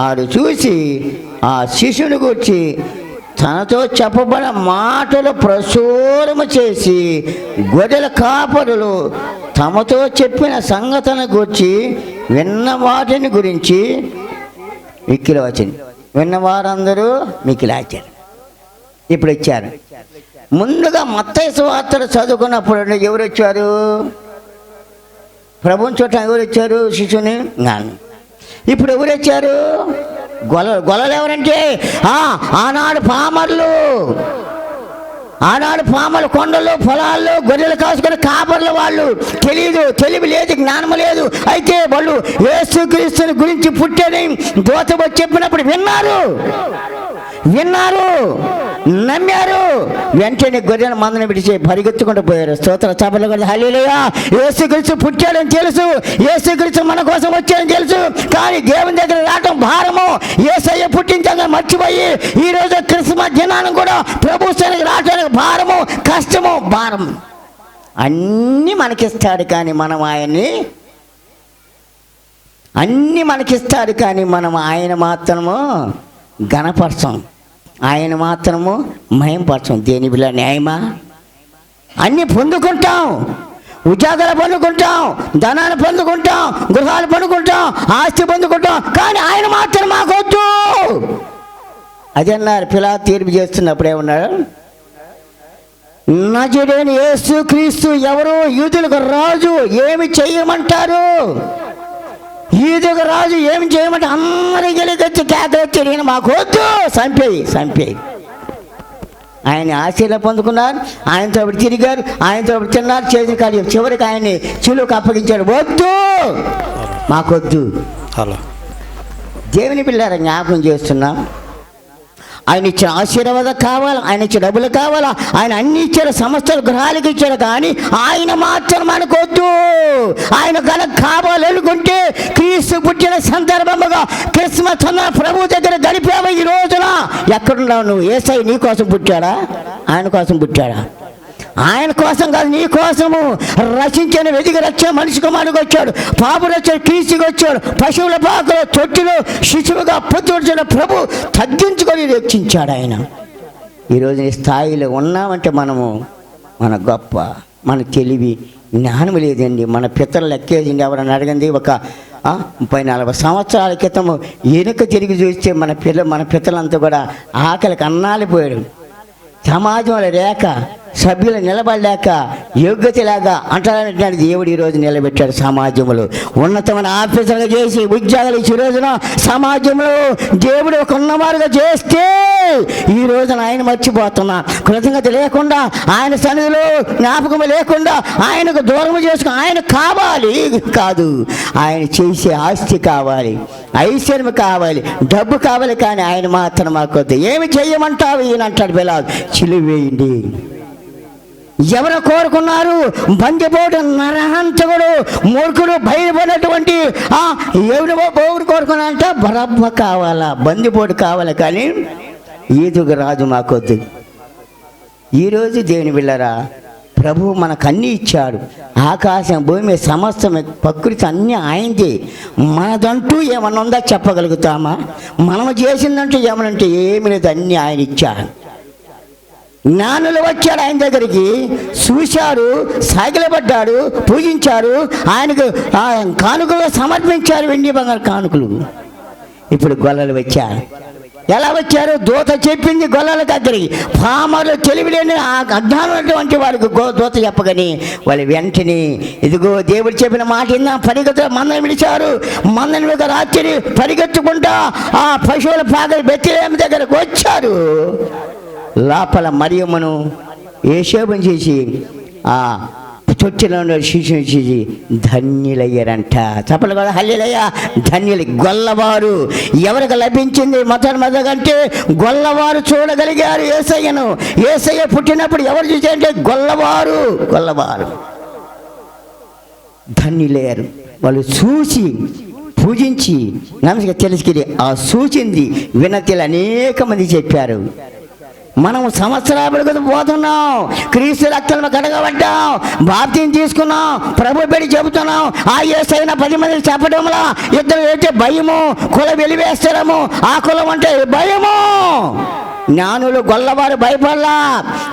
ఆడు చూసి ఆ శిశువుని గురించి తనతో చెప్పబడిన మాటలు ప్రచురము చేసి గొర్రెల కాపరులు తమతో చెప్పిన సంగతులను గురించి విన్న వాటిని గురించి మిక్కిలి వచ్చింది. విన్నవారందరూ మిక్కిలి ఆచారు. ఇప్పుడు వచ్చారు. ముందుగా మత్తయి సువార్తలు చదువుకున్నప్పుడు ఎవరు వచ్చారు? ప్రభుని చోట ఎవరు వచ్చారు? శిశువుని నాన్న. ఇప్పుడు ఎవరు వచ్చారు? గొల్లలు ఎవరంటే ఆనాడు పామర్లు, ఆనాడు పామర్లు కొండలు పొలాల్లో గొర్రెలు కాసుకొని కాపర్ల వాళ్ళు. తెలివి లేదు, జ్ఞానము లేదు. అయితే వాళ్ళు యేసుక్రీస్తుని గురించి పుట్టని దూత వచ్చి చెప్పినప్పుడు విన్నారు, నమ్మారు. వెంటనే గొర్రెల మందను విడిచి పరిగెత్తుకుంటూ పోయారు. స్తోత్ర చపలు కూడా హల్లెలూయా. యేసుక్రీస్తు పుట్టాడని తెలుసు, యేసుక్రీస్తు మన కోసం వచ్చాడని తెలుసు. కానీ దేవుని దగ్గర రావటం భారము. యేసయ్య పుట్టించగా మర్చిపోయి ఈరోజు క్రిస్మస్ దినాన్ని కూడా ప్రభు సన్నిధికి రావడానికి భారము, కష్టము, భారం అన్నీ మనకిస్తాడు. కానీ మనం ఆయన్ని అన్నీ మనకిస్తాడు, కానీ మనం ఆయన మాత్రము ఘనపరచం, ఆయన మాత్రము మహింపరచం. దేని బిళ్ళ న్యాయమా? అన్నీ పొందుకుంటాం, ఉద్యోగాలు పొందుకుంటాం, ధనాన్ని పొందుకుంటాం, గృహాలు పొందుకుంటాం, ఆస్తి పొందుకుంటాం, కానీ ఆయన మాత్రం మాకొద్దు. అది అన్నారు పిలాతు తీర్పు చేస్తున్నప్పుడు. ఏమన్నాడు? నజరేయుడైన యేసుక్రీస్తు ఎవరు? యూదులకు రాజు. ఏమి చేయమంటారు? యూదులకు రాజు ఏమి చేయమంటే అందరి గెలికొచ్చి కేకలొచ్చి నేను మాకు వద్దు, చంపేయి. ఆయన ఆశీర్వాదం పొందుకున్నారు, ఆయనతో తిరిగారు, ఆయనతో తిన్నారు, చేసిన కార్యం చివరికి ఆయన్ని చిలుకు అప్పగించాడు. వద్దు, మాకొద్దు. దేవుని పిల్లల జ్ఞాపకం చేస్తున్నాం. ఆయన ఇచ్చిన ఆశీర్వాదం కావాలా, ఆయన ఇచ్చిన డబ్బులు కావాలా, ఆయన అన్ని ఇచ్చారు, సమస్త గృహాలకు ఇచ్చారు, కానీ ఆయన మాత్రం మనకొద్దు. ఆయన కనుక కావాలి అనుకుంటే క్రీస్తు పుట్టిన సందర్భముగా క్రిస్మస్ అన్న ప్రభు దగ్గర గడిపావు. ఈ రోజున ఎక్కడున్నావు నువ్వు? యేసయ్య నీ కోసం పుట్టాడా? ఆయన కోసం పుట్టాడా? ఆయన కోసం కాదు, నీ కోసము రచించిన వెదిగి రక్షణ మనిషి కుమారుడికి వచ్చాడు, పాపుడు వచ్చాడు, క్రీస్తుకి వచ్చాడు, పశువుల పాకలో తొట్టిలో శిశువుగా పొద్దున ప్రభు తగ్గించుకొని రక్షించాడు ఆయన. ఈరోజు నీ స్థాయిలో ఉన్నామంటే మనము మన గొప్ప, మన తెలివి, జ్ఞానం లేదండి. మన పితరులు లెక్కేదండి. ఎవరన్నా అడగండి, ఒక 30-40 సంవత్సరాల క్రితం వెనుక తిరిగి చూస్తే మన పితరులంతా కూడా ఆకలికి అన్నాలు పోయాడు. సమాజంలో లేక, సభ్యులు నిలబడలేక, యోగ్యత లేక అంటారంటున్నాడు. దేవుడు ఈరోజు నిలబెట్టాడు. సమాజంలో ఉన్నతమైన ఆఫీసర్గా చేసి ఉద్యోగాలు ఇచ్చి రోజున సమాజంలో దేవుడు ఒక ఉన్నవారుగా చేస్తే ఈ రోజున ఆయన మర్చిపోతున్నా. కృతజ్ఞత లేకుండా, ఆయన సన్నిధిలో జ్ఞాపకం లేకుండా ఆయనకు దూరం చేసుకుని ఆయన కావాలి కాదు, ఆయన చేసే ఆస్తి కావాలి, ఐశ్వర్యం కావాలి, డబ్బు కావాలి, కానీ ఆయన మాత్రం మాకొద్దు. ఏమి చెయ్యమంటావు ఈయన అంటాడు. పిల్లలు చిలువేయండి. ఎవరు కోరుకున్నారు? బందిపోటు, నరహంతకుడు, మూర్ఖుడు, బయలుపడినటువంటి ఎవరు కోరుకున్నారంట? బరబ్బ కావాలా, బందిపోటు కావాలి, కానీ ఈదుగు రాజు మాకొద్దు. ఈరోజు దేవుని బిళ్ళరా, ప్రభువు మనకు అన్నీ ఇచ్చాడు. ఆకాశం, భూమి, సమస్తం, ప్రకృతి అన్నీ ఆయనది. మనదంటూ ఏమన్నా ఉందా చెప్పగలుగుతామా? మనము చేసిందంటూ ఏమనంటే ఏమి లేదు, అన్నీ ఆయన ఇచ్చాడు. జ్ఞానులు వచ్చాడు ఆయన దగ్గరికి, చూశారు, సాగిలపడ్డాడు, పూజించారు, ఆయనకు కానుకలు సమర్పించారు, వెండి బంగారు కానుకలు. ఇప్పుడు గొల్లలు వచ్చారు. ఎలా వచ్చారు? దూత చెప్పింది గొల్లల దగ్గరికి. పామరులు, తెలివిలేని అజ్ఞానటువంటి వారికి దూత చెప్పగాని వాళ్ళు వెంటనే ఇదిగో దేవుడు చెప్పిన మాట విన్నా పరిగెత్తు మందని విడిచారు. మందని మీద రాత్రి పరిగెత్తుకుంటా ఆ పశువుల పాగలు బెత్లెహేము దగ్గరకు వచ్చారు. లోపల మరియమ్మను ఏసేబం చేసి ఆ తొట్టిలో శిశువుని చేసి ధన్యులయ్యారంట. చెప్పలు కదా, హల్లెలూయా. ధన్యులు గొల్లవారు. ఎవరికి లభించింది మొదటంటే గొల్లవారు చూడగలిగారు యేసయ్యను. యేసయ్య పుట్టినప్పుడు ఎవరు చూసారంటే గొల్లవారు. ధన్యులయ్యారు. వాళ్ళు చూసి పూజించి నమస్కారం తెలుసుకుని ఆ సూచింది వినతిలు అనేక మంది చెప్పారు. మనము సంవత్సరాలు పోతున్నాం, క్రీస్తు రక్తంలో కడగబడ్డాం, బాప్తిసం తీసుకున్నాం, ప్రభు పెట్టి చెబుతున్నాం. ఆ యేసయ్యన 10 మంది చెప్పడంలా ఇద్దరు అయితే భయము, కులం వెలివేస్తారము, ఆ కులం అంటే భయము. జ్ఞానులు గొల్లవారు భయపడలా.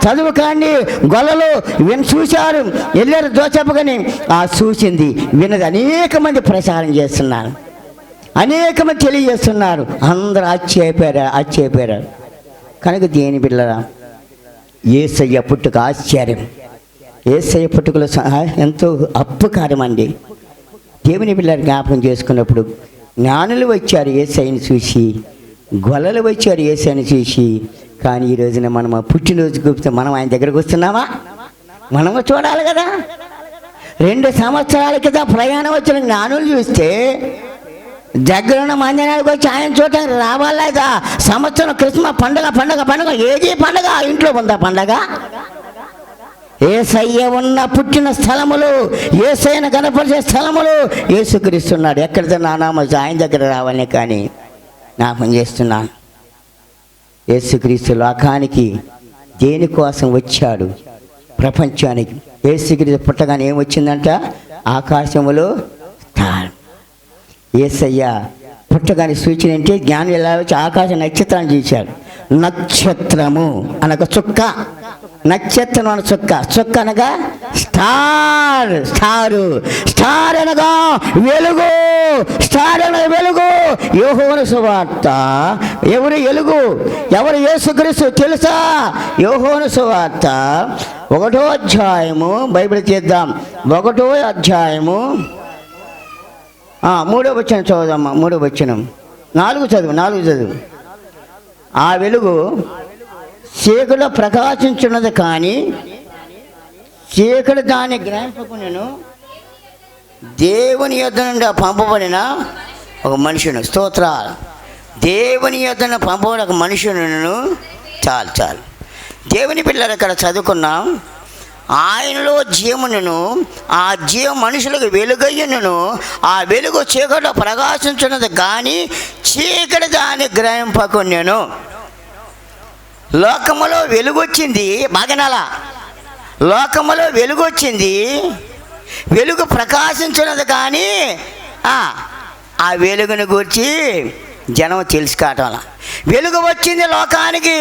చదువు కాండి గొల్లలు చూశారు, వెళ్ళారు దోచెప్పగాని ఆ చూసింది వినది అనేక మంది ప్రచారం చేస్తున్నారు, అనేక మంది తెలియజేస్తున్నారు. అందరూ ఆశ్చర్యపోయారు. కనుక దేని బిళ్ళరా, యేసయ్య పుట్టుక ఆశ్చర్యం. యేసయ్య పుట్టుకలో ఎంతో అప్పుకారం అండి. దేవుని బిళ్ళని జ్ఞాపకం చేసుకున్నప్పుడు జ్ఞానులు వచ్చారు యేసయ్యని చూసి, గొల్లలు వచ్చారు యేసయ్యని చూసి. కానీ ఈ రోజున మనం పుట్టినరోజు కూపితే మనం ఆయన దగ్గరకు వస్తున్నామా? మనము చూడాలి కదా. 2 సంవత్సరాల క్రితం ప్రయాణం వచ్చిన జ్ఞానులు చూస్తే దగ్గరున్న మందిరానికి వచ్చి ఆయన చూడటానికి రావాలేదా? సంవత్సరం క్రిస్మస్ పండగ ఏది పండగ? ఇంట్లో ఉందా పండగ? యేసయ్య ఉన్న పుట్టిన స్థలములు, యేసయ్యను కనపరిచే స్థలములు యేసుక్రీస్తున్నాడు. ఎక్కడితో నా నామ ఆయన దగ్గర రావాలని కానీ జ్ఞాపకం చేస్తున్నాను. యేసుక్రీస్తు లోకానికి దేనికోసం వచ్చాడు? ప్రపంచానికి. యేసుక్రీస్తు పుట్టగానే ఏమొచ్చిందంట? ఆకాశములో స్థానం. యేసయ్య పుట్టగానే సూచన అంటే జ్ఞానం ఎలా వచ్చి ఆకాశ నక్షత్రాన్ని చూశాడు. నక్షత్రము అనగా చుక్క, నక్షత్రం అన చుక్క అనగా స్టార్ అనగా వెలుగు. స్టార్ అనగా వెలుగు. యోహోను సువార్త. ఎవరు వెలుగు? ఎవరు? యేసుక్రీస్తు. తెలుసా? యోహోను సువార్త 1వ అధ్యాయము, బైబిల్ తీద్దాం. 1వ అధ్యాయము 3వ వచనం చదువుదమ్మా. 3వ వచనం 4 చదువు. ఆ వెలుగు చీకటిలో ప్రకాశించున్నది, కానీ చీకటి దాన్ని గ్రహింపకునెను. దేవుని యొద్ద నుండి పంపబడిన ఒక మనుషును. స్తోత్రాలు. దేవుని యొద్ద నుండి పంపబడిన ఒక మనుషును. చాలు. దేవుని పిల్లలు ఇక్కడ చదువుకున్నాం. ఆయనలో జీవమును, ఆ జీవం మనుషులకు వెలుగయ్యను. ఆ వెలుగు చీకటిలో ప్రకాశించున్నది, కానీ చీకటి దాన్ని గ్రహింపకునెను. లోకములో వెలుగొచ్చింది. బాగనాలా? లోకములో వెలుగొచ్చింది, వెలుగు ప్రకాశించున్నది, కానీ ఆ వెలుగుని గురించి జనం తెలుసుకోవటం. వెలుగు వచ్చింది లోకానికి.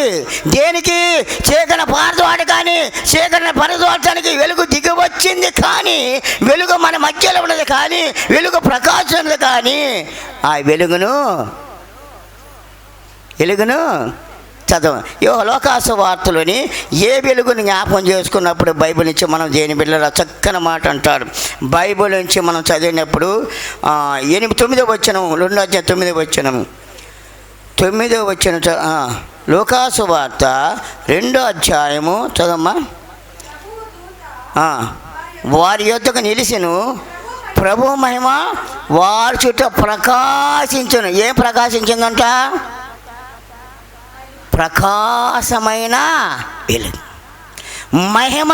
దేనికి? చీకటి పారదవాడు కానీ చీకటిని పరదోల్చడానికి వెలుగు దిగి వచ్చింది, కానీ వెలుగు మన మధ్యలో ఉన్నది, కానీ వెలుగు ప్రకాశించదు. కానీ ఆ వెలుగును చదవ లోకాసు వార్తలోని ఏ వెలుగుని జ్ఞాపకం చేసుకున్నప్పుడు బైబిల్ నుంచి మనం దేని బిడ్డల చక్కని మాట అంటారు. బైబిల్ నుంచి మనం చదివినప్పుడు 9వ వచనం 9వ వచనం లోకాసు వార్త 2వ అధ్యాయము చదవమ్మా. వారి యొద్దకు నిలిచెను, ప్రభు మహిమ వారి చుట్టూ ప్రకాశించును. ఏం ప్రకాశించిందంట? ప్రకాశమైన వెలుగు. మహిమ,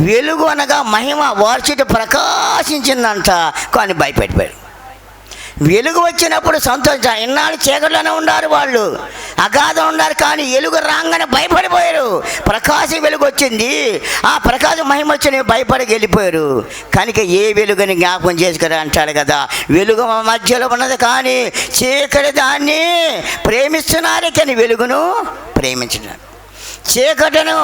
వెలుగు అనగా మహిమ వారి చుట్టూ ప్రకాశించిందంట. కానీ భయపెట్టిపోయారు. వెలుగు వచ్చినప్పుడు సంతోషం. ఇన్నాళ్ళు చీకట్లోనే ఉన్నారు, వాళ్ళు అగాధం ఉన్నారు, కానీ వెలుగు రాగానే భయపడిపోయారు. ప్రకాశం వెలుగు వచ్చింది, ఆ ప్రకాశం మహిమ వచ్చి భయపడి వెళ్ళిపోయారు. కనుక ఏ వెలుగుని జ్ఞాపకం చేసుకురా అంటాడు కదా. వెలుగు మధ్యలో ఉన్నది, కానీ చీకటి దాన్ని ప్రేమిస్తున్నారు, కానీ వెలుగును ప్రేమించినారు. చీకటను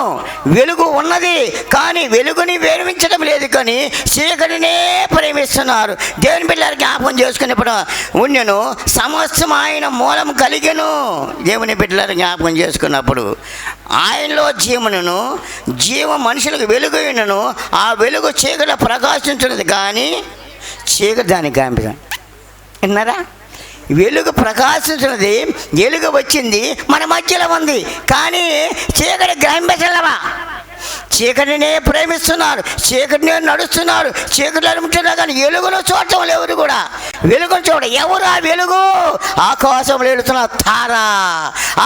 వెలుగు ఉన్నది, కానీ వెలుగుని ప్రేమించడం లేదు, కానీ చీకటినే ప్రేమిస్తున్నారు. దేవుని పిల్లలు జ్ఞాపకం చేసుకున్నప్పుడు ఉన్నను సమస్తం ఆయన మూలం కలిగెను. దేవుని బిడ్డలను జ్ఞాపకం చేసుకున్నప్పుడు ఆయనలో జీవమును, జీవం మనుషులకు వెలుగు ఉన్నను. ఆ వెలుగు చీకటి ప్రకాశించినది, కానీ చీకటి దానికి కనిపించదు. విన్నారా? వెలుగు ప్రకాశించినది, వెలుగు వచ్చింది, మన మధ్యలో ఉంది, కానీ చీకటి గ్రహించలేవా? చీకటినే ప్రేమిస్తున్నారు, చీకటినే నడుస్తున్నారు, చీకటిలో ఉంటున్నారు, కానీ వెలుగును చూడటం ఎవరు కూడా. వెలుగును చూడ ఎవరు? ఆ వెలుగు ఆకాశం వెలుగుతున్న తార,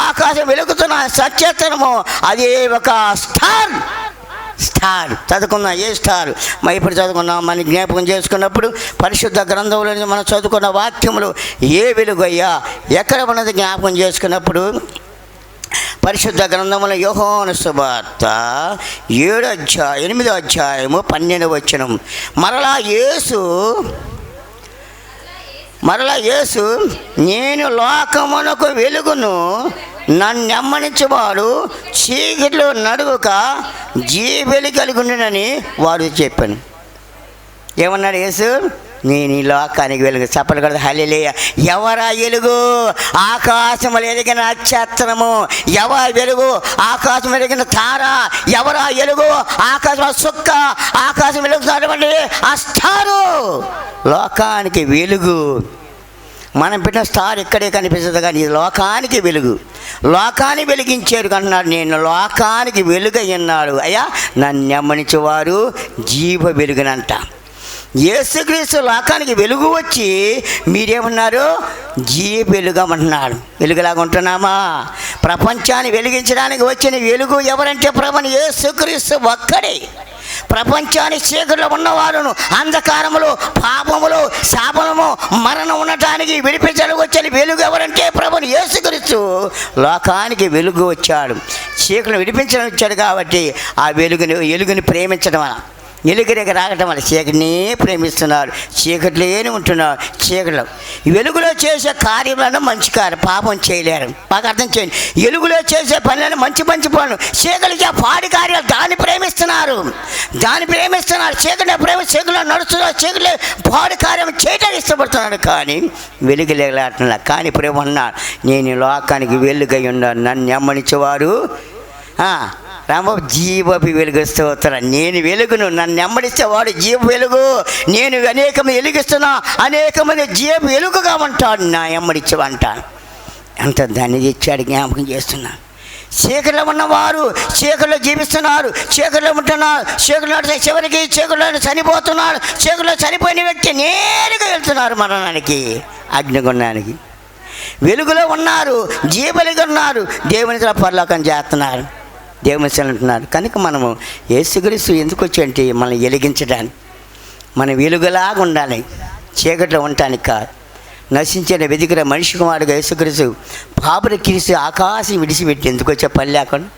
ఆకాశం వెలుగుతున్న సత్యతనము. అదే ఒక స్టార్. చదువుకున్నా. ఏ స్టార్? ఇప్పుడు చదువుకున్నాం. మన జ్ఞాపకం చేసుకున్నప్పుడు పరిశుద్ధ గ్రంథంలో మనం చదువుకున్న వాక్యములు ఏ వెలుగయ్యా ఎక్కడ ఉన్నది జ్ఞాపకం చేసుకున్నప్పుడు పరిశుద్ధ గ్రంథంలో యోహాను సువార్త 8వ అధ్యాయము 12వ వచనం. మరలా యేసు నేను లోకమునకు వెలుగును, నన్ను నమ్మనించేవాడు చీకటిలో నడువక జీవెలి కలిగి ఉండనని వాడు చెప్పాను. ఏమన్నాడు యేసు? నేను ఈ లోకానికి వెలుగు. చెప్పలు కదా హల్లెలూయా. ఎవరా వెలుగు? ఆకాశం ఎదిగిన నక్షత్రము. ఎవరా వెలుగు? ఆకాశం ఎదిగిన తార. ఎవరా వెలుగు? ఆకాశం సుక్క. ఆకాశం వెలుగుతున్నటువంటి ఆ స్టారు లోకానికి వెలుగు. మనం పెట్టిన స్టార్ ఇక్కడే కనిపిస్తుంది, కానీ ఇది లోకానికి వెలుగు. లోకాన్ని వెలిగించారు అంటున్నాడు. నేను లోకానికి వెలుగై ఉన్నాడు అయ్యా, నన్ను నమ్మనించేవారు జీవ వెలుగునంట. యేసుక్రీస్తు లోకానికి వెలుగు వచ్చి మీరేమన్నారు? జీవ వెలుగమంటున్నాడు. వెలుగులాగా ఉంటున్నామా? ప్రపంచాన్ని వెలిగించడానికి వచ్చిన వెలుగు ఎవరంటే ప్రభుని యేసుక్రీస్తు ఒక్కడే. ప్రపంచాన్ని చీకటిలో ఉన్నవారును, అంధకారములు, పాపములు, శాపము, మరణం ఉండటానికి విడిపించడానికి వచ్చిన వెలుగు ఎవరంటే ప్రభుని యేసుక్రీస్తు లోకానికి వెలుగు వచ్చాడు. చీకటిని విడిపించడం వచ్చాడు. కాబట్టి ఆ వెలుగుని ప్రేమించడం వల్ల, వెలుగురేక రాగటం వల్ల చీకటిని ప్రేమిస్తున్నారు. చీకటిలోనే ఉంటున్నారు. చీకటిలో వెలుగులో చేసే కార్యములను మంచి కార్యం, పాపం చేయలేరు. బాగా అర్థం చేయండి. వెలుగులో చేసే పనులను మంచి పనులు, చీకటికి పాడి కార్యాలు దాన్ని ప్రేమిస్తున్నారు. చీకటిలో నడుస్తున్నారు. చీకటిలో పాడి కార్యం చేయడానికి ఇష్టపడుతున్నాడు, కానీ వెలుగులేలాటంలా. కానీ ప్రేమ అన్నాడు, నేను లోకానికి వెలుగై ఉన్నాను, నన్ను నమ్మనిచ్చేవారు జీవపు వెలుగు. స్తోత్రం. నేను వెలుగును, నన్ను నెమ్మడిస్తే వాడు జీవ వెలుగు. నేను అనేకమంది వెలిగిస్తున్నా, అనేకమంది జీవ వెలుగుగా ఉంటాడు నా ఎమ్మడిచ్చేవంటాను. అంత దాన్ని తెచ్చాడు. జ్ఞాపకం చేస్తున్నా. చీకటిలో ఉన్నవారు చీకటిలో జీవిస్తున్నారు, చీకటిలో ఉంటున్నారు, చీకటిలో చివరికి చీకటిలో చనిపోతున్నాడు. చీకటిలో చనిపోయిన వ్యక్తి నేరుగా వెళ్తున్నారు మరణానికి, అగ్నిగుండానికి. వెలుగులో ఉన్నారు, జీవలిగా ఉన్నారు, దేవుని పరలోకం చేస్తున్నారు, దేవుని అంటున్నారు. కనుక మనము యేసుక్రీస్తు ఎందుకు వచ్చి మనం వెలిగించడానికి, మన వెలుగులాగా ఉండాలి, చీకట్లో ఉండటానికి కాదు. నశించిన వెదిగిన మనిషి కుమారుడుగా యేసుక్రీస్తు పాపని కిరిసి ఆకాశం విడిచిపెట్టి ఎందుకు వచ్చే పని లేకుండా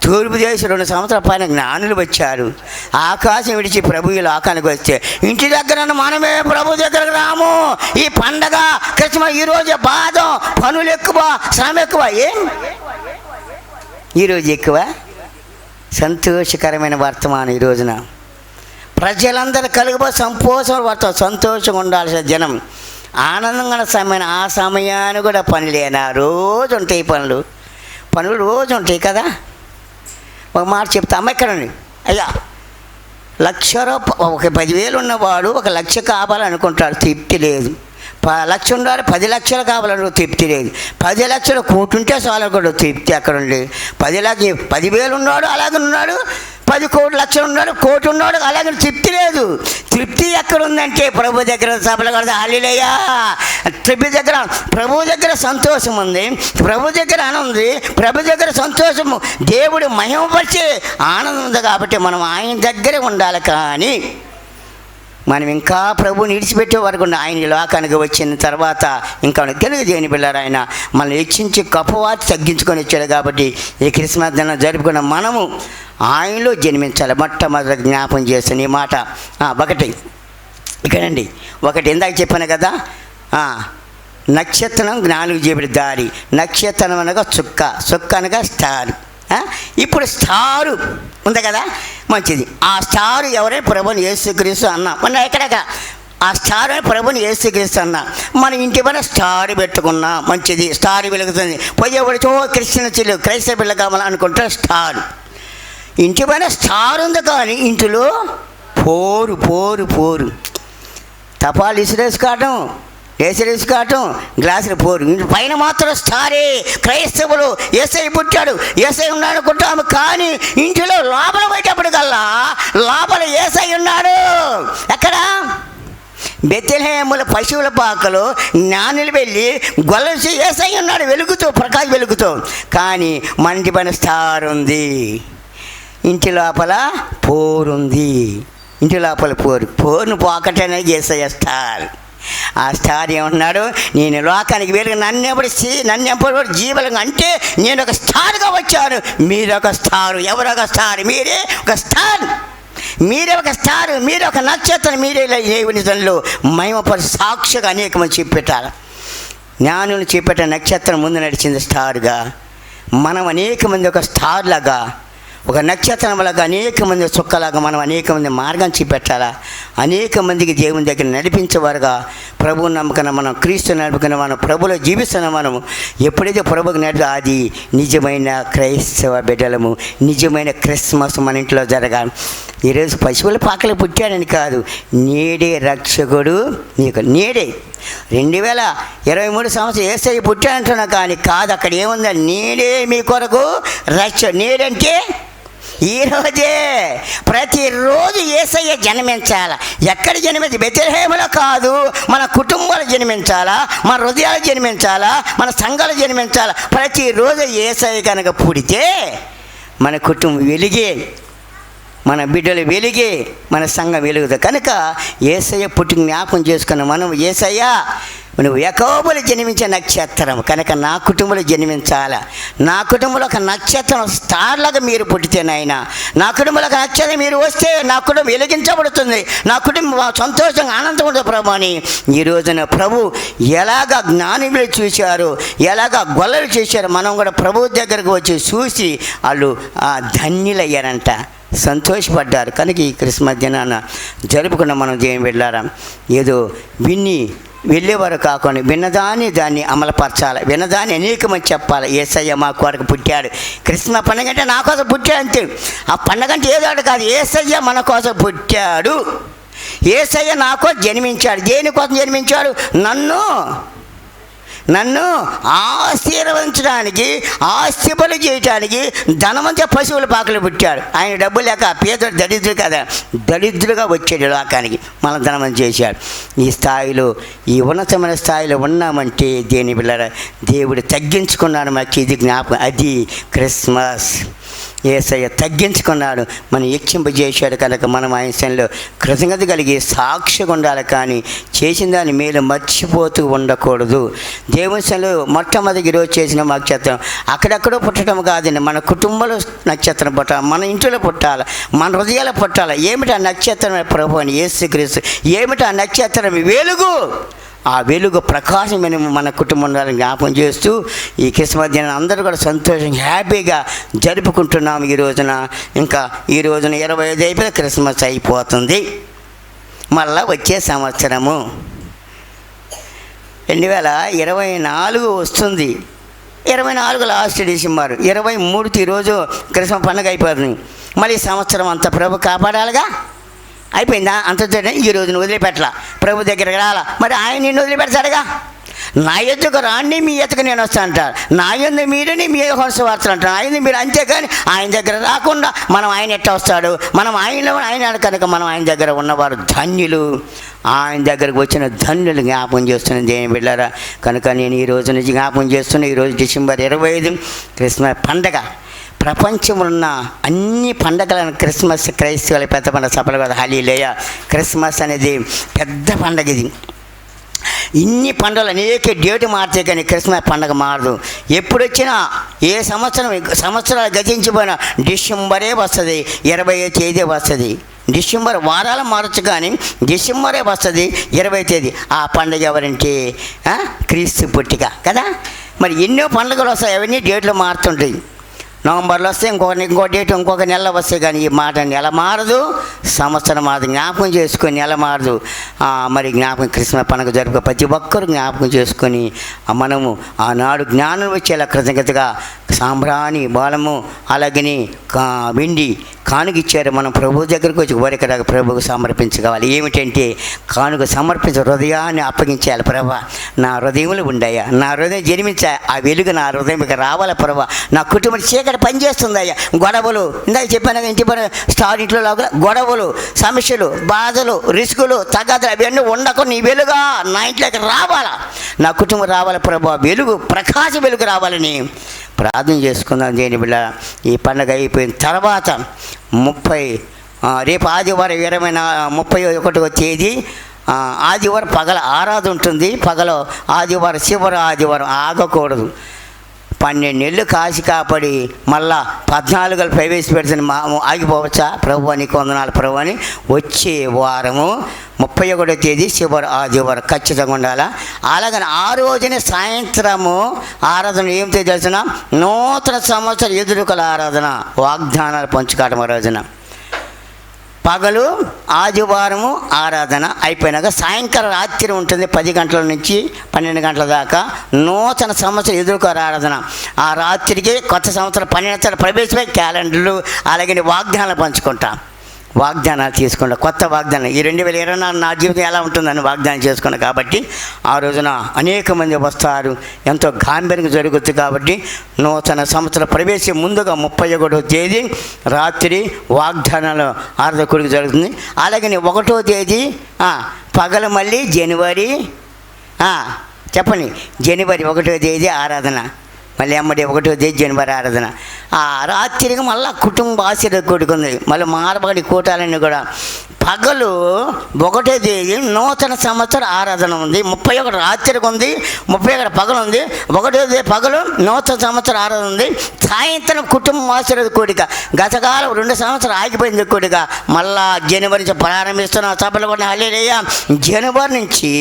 తూర్పు దేశం 2 సంవత్సరాల పైన జ్ఞానులు వచ్చారు. ఆకాశం విడిచి ప్రభు ఈ లోకానికి వస్తే ఇంటి దగ్గర మనమే ప్రభు దగ్గరకు రాము. ఈ పండగ క్రిస్మస్ ఈరోజు బాధ, పనులు ఎక్కువ, శ్రమ ఎక్కువ. ఈరోజు ఎక్కువ, సంతోషకరమైన వర్తమానం ఈ రోజున. ప్రజలందరూ కలుగుబో సంతోషంగా ఉండాల్సిన జనం ఆనందంగా ఉన్న సమయం, ఆ సమయాన్ని కూడా పని లేనా, రోజు ఉంటాయి పనులు రోజు ఉంటాయి కదా. ఒక మాట చెప్తా, అమ్మ ఎక్కడ ఉంది అయ్యా, 1,00,000 ఒక 10,000 ఉన్నవాడు 1,00,000 కావాలనుకుంటాడు, తృప్తి లేదు. 1,00,000 ఉండాలి, 10 లక్షలు కావాలనుకో, తృప్తి లేదు. 10 లక్షలు కోటి ఉంటే చాలు కూడా తృప్తి అక్కడ ఉండి. 10,000 ఉన్నాడు అలాగే ఉన్నాడు, 10 కోట్ల లక్షలు ఉన్నాడు, కోటి ఉన్నాడు అలాగే తృప్తి లేదు. తృప్తి ఎక్కడ ఉందంటే ప్రభు దగ్గర. సభలు కడతా హల్లెలూయా. ప్రభు దగ్గర సంతోషం ఉంది, ప్రభు దగ్గర ఆనందం ఉంది, ప్రభు దగ్గర సంతోషము, దేవుడు మహిమపరిచే ఆనందం ఉంది. కాబట్టి మనం ఆయన దగ్గరే ఉండాలి. కానీ మనం ఇంకా ప్రభువుని విడిచిపెట్టే వరకు ఆయన లోకానికి వచ్చిన తర్వాత ఇంకా తెలుగు దేవుని పిల్లలు ఆయన మనల్ని హెచ్చించి గొప్పవాటి తగ్గించుకొని వచ్చాడు. కాబట్టి ఈ క్రిస్మస్ దినం జరుపుకున్న మనము ఆయనలో జన్మించాలి. మొట్టమొదటి జ్ఞాపం చేసిన ఈ మాట ఇక్కడండి. ఒకటి ఇందాక చెప్పాను కదా, నక్షత్రం 4 జేబుల దారి. నక్షత్రం అనగా చుక్క అనగా స్టార్. ఇప్పుడు స్టారు ఉంది కదా, మంచిది. ఆ స్టారు ఎవరైనా ప్రభుని యేసుక్రీస్తు అన్నా, మన ఎక్కడక ఆ స్టార్ అని ప్రభుని యేసుక్రీస్తు అన్నా. మన ఇంటి పైన స్టార్ పెట్టుకున్నా మంచిది, స్టార్ వెలుగుతుంది. పోయేవాడు క్రైస్తవ పిల్ల కావాలని అనుకుంటే స్టార్. ఇంటి పైన స్టార్ ఉంది కానీ ఇంటిలో పోరు తపాలు ఇసిరేసుకోవటం, కావటం, గ్లాసులు పోరు. పైన మాత్రం స్టారే. క్రైస్తవులు యేసై పుట్టాడు, యేసై ఉన్నాడు అనుకుంటాము, కానీ ఇంటిలో లోపల పోయేటప్పటికల్లా లోపల యేసై ఉన్నాడు. ఎక్కడ? బెత్లెహేముల పశువుల పాకలో జ్ఞానులు వెళ్ళి గొల్లసి యేసై ఉన్నాడు ప్రకాశం వెలుగుతూ. కానీ మన ఇంటి పైన స్టార్ ఉంది, ఇంటి లోపల పోరుంది. ఇంటి లోపల పోరును పోకటనే యేసయ్య స్టార్. ఆ స్టార్ ఏమన్నాడు, నేను లోకానికి వెలుగు, నన్నెప్పుడు జీవులంగా అంటే నేను ఒక స్టార్గా వచ్చాను. మీరొక స్టారు. ఎవరొక స్టార్? మీరే ఒక స్టార్. మీరు ఒక నక్షత్రం. మీరే దేవుని తనలో మహిమపరి సాక్షిగా అనేక మంది చెప్పెట్టాలి. జ్ఞానులు చెప్పేట నక్షత్రం ముందు నడిచింది స్టార్గా. మనం అనేక మంది ఒక స్టార్ లాగా, ఒక నక్షత్రంలాగా, అనేక మంది చుక్కలాగా మనం అనేక మంది మార్గం చూపెట్టాలా. అనేక మందికి దేవుని దగ్గర నడిపించేవారుగా, ప్రభువు నమ్మకన మనం క్రీస్తు నడుపుకున్న మనం ప్రభులో జీవిస్తున్న మనము ఎప్పుడైతే ప్రభుకి నడిపి అది నిజమైన క్రైస్తవ బిడ్డలము, నిజమైన క్రిస్మస్ మన ఇంట్లో జరగాలి. ఈరోజు పశువుల పాకలు పుట్టాడని కాదు, నేడే రక్షకుడు నీకు. నేడే 2023 సంవత్సరం యేసయ్య పుట్టాడంటున్నా కానీ కాదు, అక్కడ ఏముందా? నేడే మీ కొరకు నేడంటే ఈరోజే. ప్రతిరోజు యేసయ్య జన్మించాల. ఎక్కడ జన్మించి? బెత్లెహేములో కాదు, మన కుటుంబాలు జన్మించాలా, మన హృదయాలు జన్మించాలా, మన సంఘాలు జన్మించాలా. ప్రతిరోజు యేసయ్య కనుక పుడితే మన కుటుంబం వెలిగే, మన బిడ్డలు వెలిగే, మన సంఘం వెలుగుతుంది. కనుక యేసయ్య పుట్టి జ్ఞాపకం చేసుకున్న మనం, యేసయ్య నువ్వు యాకోబులు జన్మించే నక్షత్రం కనుక నా కుటుంబంలో జన్మించాలా. నా కుటుంబంలో ఒక నక్షత్రం స్టార్లాగా మీరు పుట్టితే నాయన, నా కుటుంబంలో ఒక నక్షత్రం మీరు వస్తే నా కుటుంబం వెలిగించబడుతుంది, నా కుటుంబం సంతోషంగా ఆనందం ఉంటుంది ప్రభు అని. ఈ రోజున ప్రభు ఎలాగ జ్ఞానులు చూశారు, ఎలాగ గొల్లలు చూశారు, మనం కూడా ప్రభు దగ్గరకు వచ్చి చూసి వాళ్ళు ధన్యులయ్యారంట, సంతోషపడ్డారు. కనుక ఈ క్రిస్మస్ దినాన జరుపుకున్న మనం దేవుని వెళ్ళారా, ఏదో విన్ని వెళ్ళేవారు కాకుండా దాన్ని అమలుపరచాలి. విన్నదాన్ని అనేకమంది చెప్పాలి. యేసయ్య మా కొరకు పుట్టాడు. క్రిస్మస్ పండుగ అంటే నా కోసం పుట్టాడు అంతే. ఆ పండుగ అంటే ఏదో కాదు, యేసయ్య మన కోసం పుట్టాడు. యేసయ్య నా కోసం జన్మించాడు. దేనికోసం జన్మించాడు? నన్ను ఆశీర్వదించడానికి, ఆస్తిపలు చేయటానికి ధనవంత పశువుల పాకలు పుట్టాడు. ఆయన డబ్బు లేక పేదడు దరిద్రుడు కదా, దరిద్రుడుగా వచ్చాడు లోకానికి, మన ధనవంతం చేశాడు. ఈ స్థాయిలో, ఈ ఉన్నతమైన స్థాయిలో ఉన్నామంటే దేని పిల్లరా దేవుడు తగ్గించుకున్నాడు. మాకు ఇది జ్ఞాపకం. అది క్రిస్మస్. యేసయ్య తగ్గించుకున్నాడు, మనం హెచ్చింపజేశాడు. కనుక మనం ఆయన శైలిలో కృతజ్ఞత కలిగి సాక్షిగా ఉండాలి. కానీ చేసిన దాన్ని మేలు మర్చిపోతూ ఉండకూడదు. దేవుని శైలిలో మొట్టమొదటి ఈరోజు చేసిన నక్షత్రం అక్కడెక్కడో పుట్టడం కాదండి, మన కుటుంబంలో నక్షత్రం పుట్టాలి, మన ఇంట్లో పుట్టాలి, మన హృదయాలు పుట్టాలి. ఏమిటి ఆ నక్షత్రం? ప్రభు అని యేసుక్రీస్తు. ఏమిటి ఆ నక్షత్రం? వెలుగు. ఆ వెలుగు ప్రకాశం మన కుటుంబాలను జ్ఞాపకం చేస్తూ ఈ క్రిస్మస్ దినాన్ని అందరూ కూడా సంతోషంగా హ్యాపీగా జరుపుకుంటున్నాము ఈ రోజున. ఇంకా ఈ రోజున 25 అయిపోయి క్రిస్మస్ అయిపోతుంది. మళ్ళా వచ్చే సంవత్సరము 2024 వస్తుంది. 24 లాస్ట్ డిసెంబర్, 23 ఈరోజు క్రిస్మస్ పండుగ అయిపోతుంది. మళ్ళీ సంవత్సరం అంతా ప్రభు కాపాడాలిగా. అయిపోయిందా? అంత ఈ రోజును వదిలిపెట్టలా, ప్రభు దగ్గరికి రాలా. మరి ఆయన నిన్ను వదిలిపెడతాడుగా. నా ఎద్దుకు రాండి, మీ ఎత్తుకు నేను వస్తా అంటారు. నా యందు మీరుని మీ వార్తలు అంటారు. ఆయన మీరు, అంతేకాని ఆయన దగ్గర రాకుండా మనం ఆయన ఎట్లా వస్తాడు? మనం ఆయన కనుక మనం ఆయన దగ్గర ఉన్నవారు ధన్యులు. ఆయన దగ్గరకు వచ్చిన ధన్యులు జ్ఞాపకం చేస్తున్న దేని బిడ్డారా. కనుక నేను ఈ రోజు నుంచి జ్ఞాపకం చేస్తున్నా. ఈరోజు డిసెంబర్ 25 క్రిస్మస్ పండగ. ప్రపంచంలో ఉన్న అన్ని పండగలను క్రిస్మస్ క్రైస్తవుల పెద్ద పండుగ సభలు కదా. హల్లెలూయా. క్రిస్మస్ అనేది పెద్ద పండగ. ఇది ఇన్ని పండుగలు అనేక డేటు మారితే కానీ క్రిస్మస్ పండుగ మారదు. ఎప్పుడు వచ్చినా ఏ సంవత్సరాలు గతించిపోయినా డిసెంబరే వస్తుంది, 25 తేదీ వస్తుంది. డిసెంబర్ వారాలు మారచ్చు కానీ డిసెంబరే వస్తుంది, 20 తేదీ. ఆ పండుగ ఎవరంటే క్రీస్తు పుట్టిక కదా. మరి ఎన్నో పండుగలు వస్తాయి, అవన్నీ డేట్లు మారుతుంటాయి. నవంబర్లో వస్తే ఇంకో డేట్, ఇంకొక నెల వస్తాయి. కానీ ఈ మాట నెల మారదు, సంవత్సరం మారదు. జ్ఞాపకం చేసుకొని నెల మారదు. మరి జ్ఞాపకం క్రిస్మస్ పండుగ జరుపుకో ప్రతి ఒక్కరు జ్ఞాపకం చేసుకొని మనము ఆనాడు జ్ఞానం వచ్చేలా కృతజ్ఞతగా సాంబ్రాణి బాలము అలాగని వెండి కానుగిచ్చారు. మనం ప్రభు దగ్గరకు వచ్చి కోరికరాగా ప్రభువుకు సమర్పించుకోవాలి. ఏమిటంటే కానుక సమర్పించే హృదయాన్ని అప్పగించాలి. ప్రభా, నా హృదయంలో ఉండయ్యా, నా హృదయం జన్మించా, ఆ వెలుగు నా హృదయంకి రావాలి. ప్రభా, నా కుటుంబం చీకటి పనిచేస్తుందయ్యా. గొడవలు, ఇందాక చెప్పాను, ఇంటి పని స్టార్ ఇంట్లో లాగా గొడవలు, సమస్యలు, బాధలు, రిస్కులు, తగాదులు అవన్నీ ఉండకు. నీ వెలుగా నా ఇంట్లోకి రావాలా, నా కుటుంబం రావాలి. ప్రభా, వెలుగు ప్రకాశ వెలుగు రావాలని ప్రార్థన చేసుకుందాం. దేని బిడ్డ, ఈ పండుగ అయిపోయిన తర్వాత రేపు ఆదివారం 31వ తేదీ ఆదివారం పగల ఆరాధన ఉంటుంది. పగల ఆదివారం చివరి ఆదివారం ఆగకూడదు. 12 నెలలు కాసి కాపాడి మళ్ళా 14 ప్రవేశపెడుతున్న ఆగిపోవచ్చా? ప్రభు నీకు వందనాలు ప్రభు అని. వచ్చే వారము 31వ తేదీ చివరి ఆదివారం ఖచ్చితంగా ఉండాలా. అలాగని ఆ రోజునే సాయంత్రము ఆరాధన ఏమిటో తెలిసిన నూతన సంవత్సరం ఎదురుకల ఆరాధన, వాగ్దానాలు పంచుకోవడం. రోజున పగలు ఆదివారము ఆరాధన అయిపోయినాక సాయంకాలం రాత్రి ఉంటుంది 10 గంటల నుంచి 12 గంటల దాకా నూతన సంవత్సరం ఎదుర్కోరు ఆరాధన. ఆ రాత్రికి కొత్త సంవత్సరం 12 ప్రవేశమై క్యాలెండర్లు అలాగే వాగ్దానాలు పంచుకుంటాం. వాగ్దానాలు తీసుకుంటా, కొత్త వాగ్దానం. ఈ 2024 నా జీవితం ఎలా ఉంటుందని వాగ్దానం చేసుకున్నా. కాబట్టి ఆ రోజున అనేక మంది వస్తారు, ఎంతో గాంభీర్యంగా జరుగుతుంది. కాబట్టి నూతన సంవత్సర ప్రవేశం ముందుగా 31వ తేదీ రాత్రి వాగ్దానాలు ఆరాధకుడికి జరుగుతుంది. అలాగే 1వ తేదీ పగలు మళ్ళీ జనవరి చెప్పండి జనవరి 1వ తేదీ ఆరాధన, మళ్ళీ అమ్మడి 1వ తేదీ జనవరి ఆరాధన. ఆ రాత్రికి మళ్ళీ కుటుంబ ఆశీర్వాద కూడుకుంది. మళ్ళీ మారబడి కూటాలన్నీ కూడా పగలు 1వ తేదీ నూతన సంవత్సర ఆరాధన ఉంది. 31 రాత్రికి ఉంది, 31 పగలు ఉంది. 1వ తేదీ పగలు నూతన సంవత్సర ఆరాధన ఉంది. సాయంత్రం కుటుంబ ఆశీర్వాద కూడిక. గతకాలం 2 సంవత్సరాలు ఆగిపోయింది కూడిక. మళ్ళా జనవరి నుంచి ప్రారంభిస్తున్న సభలు కూడా. హల్లెలూయా. జనవరి నుంచి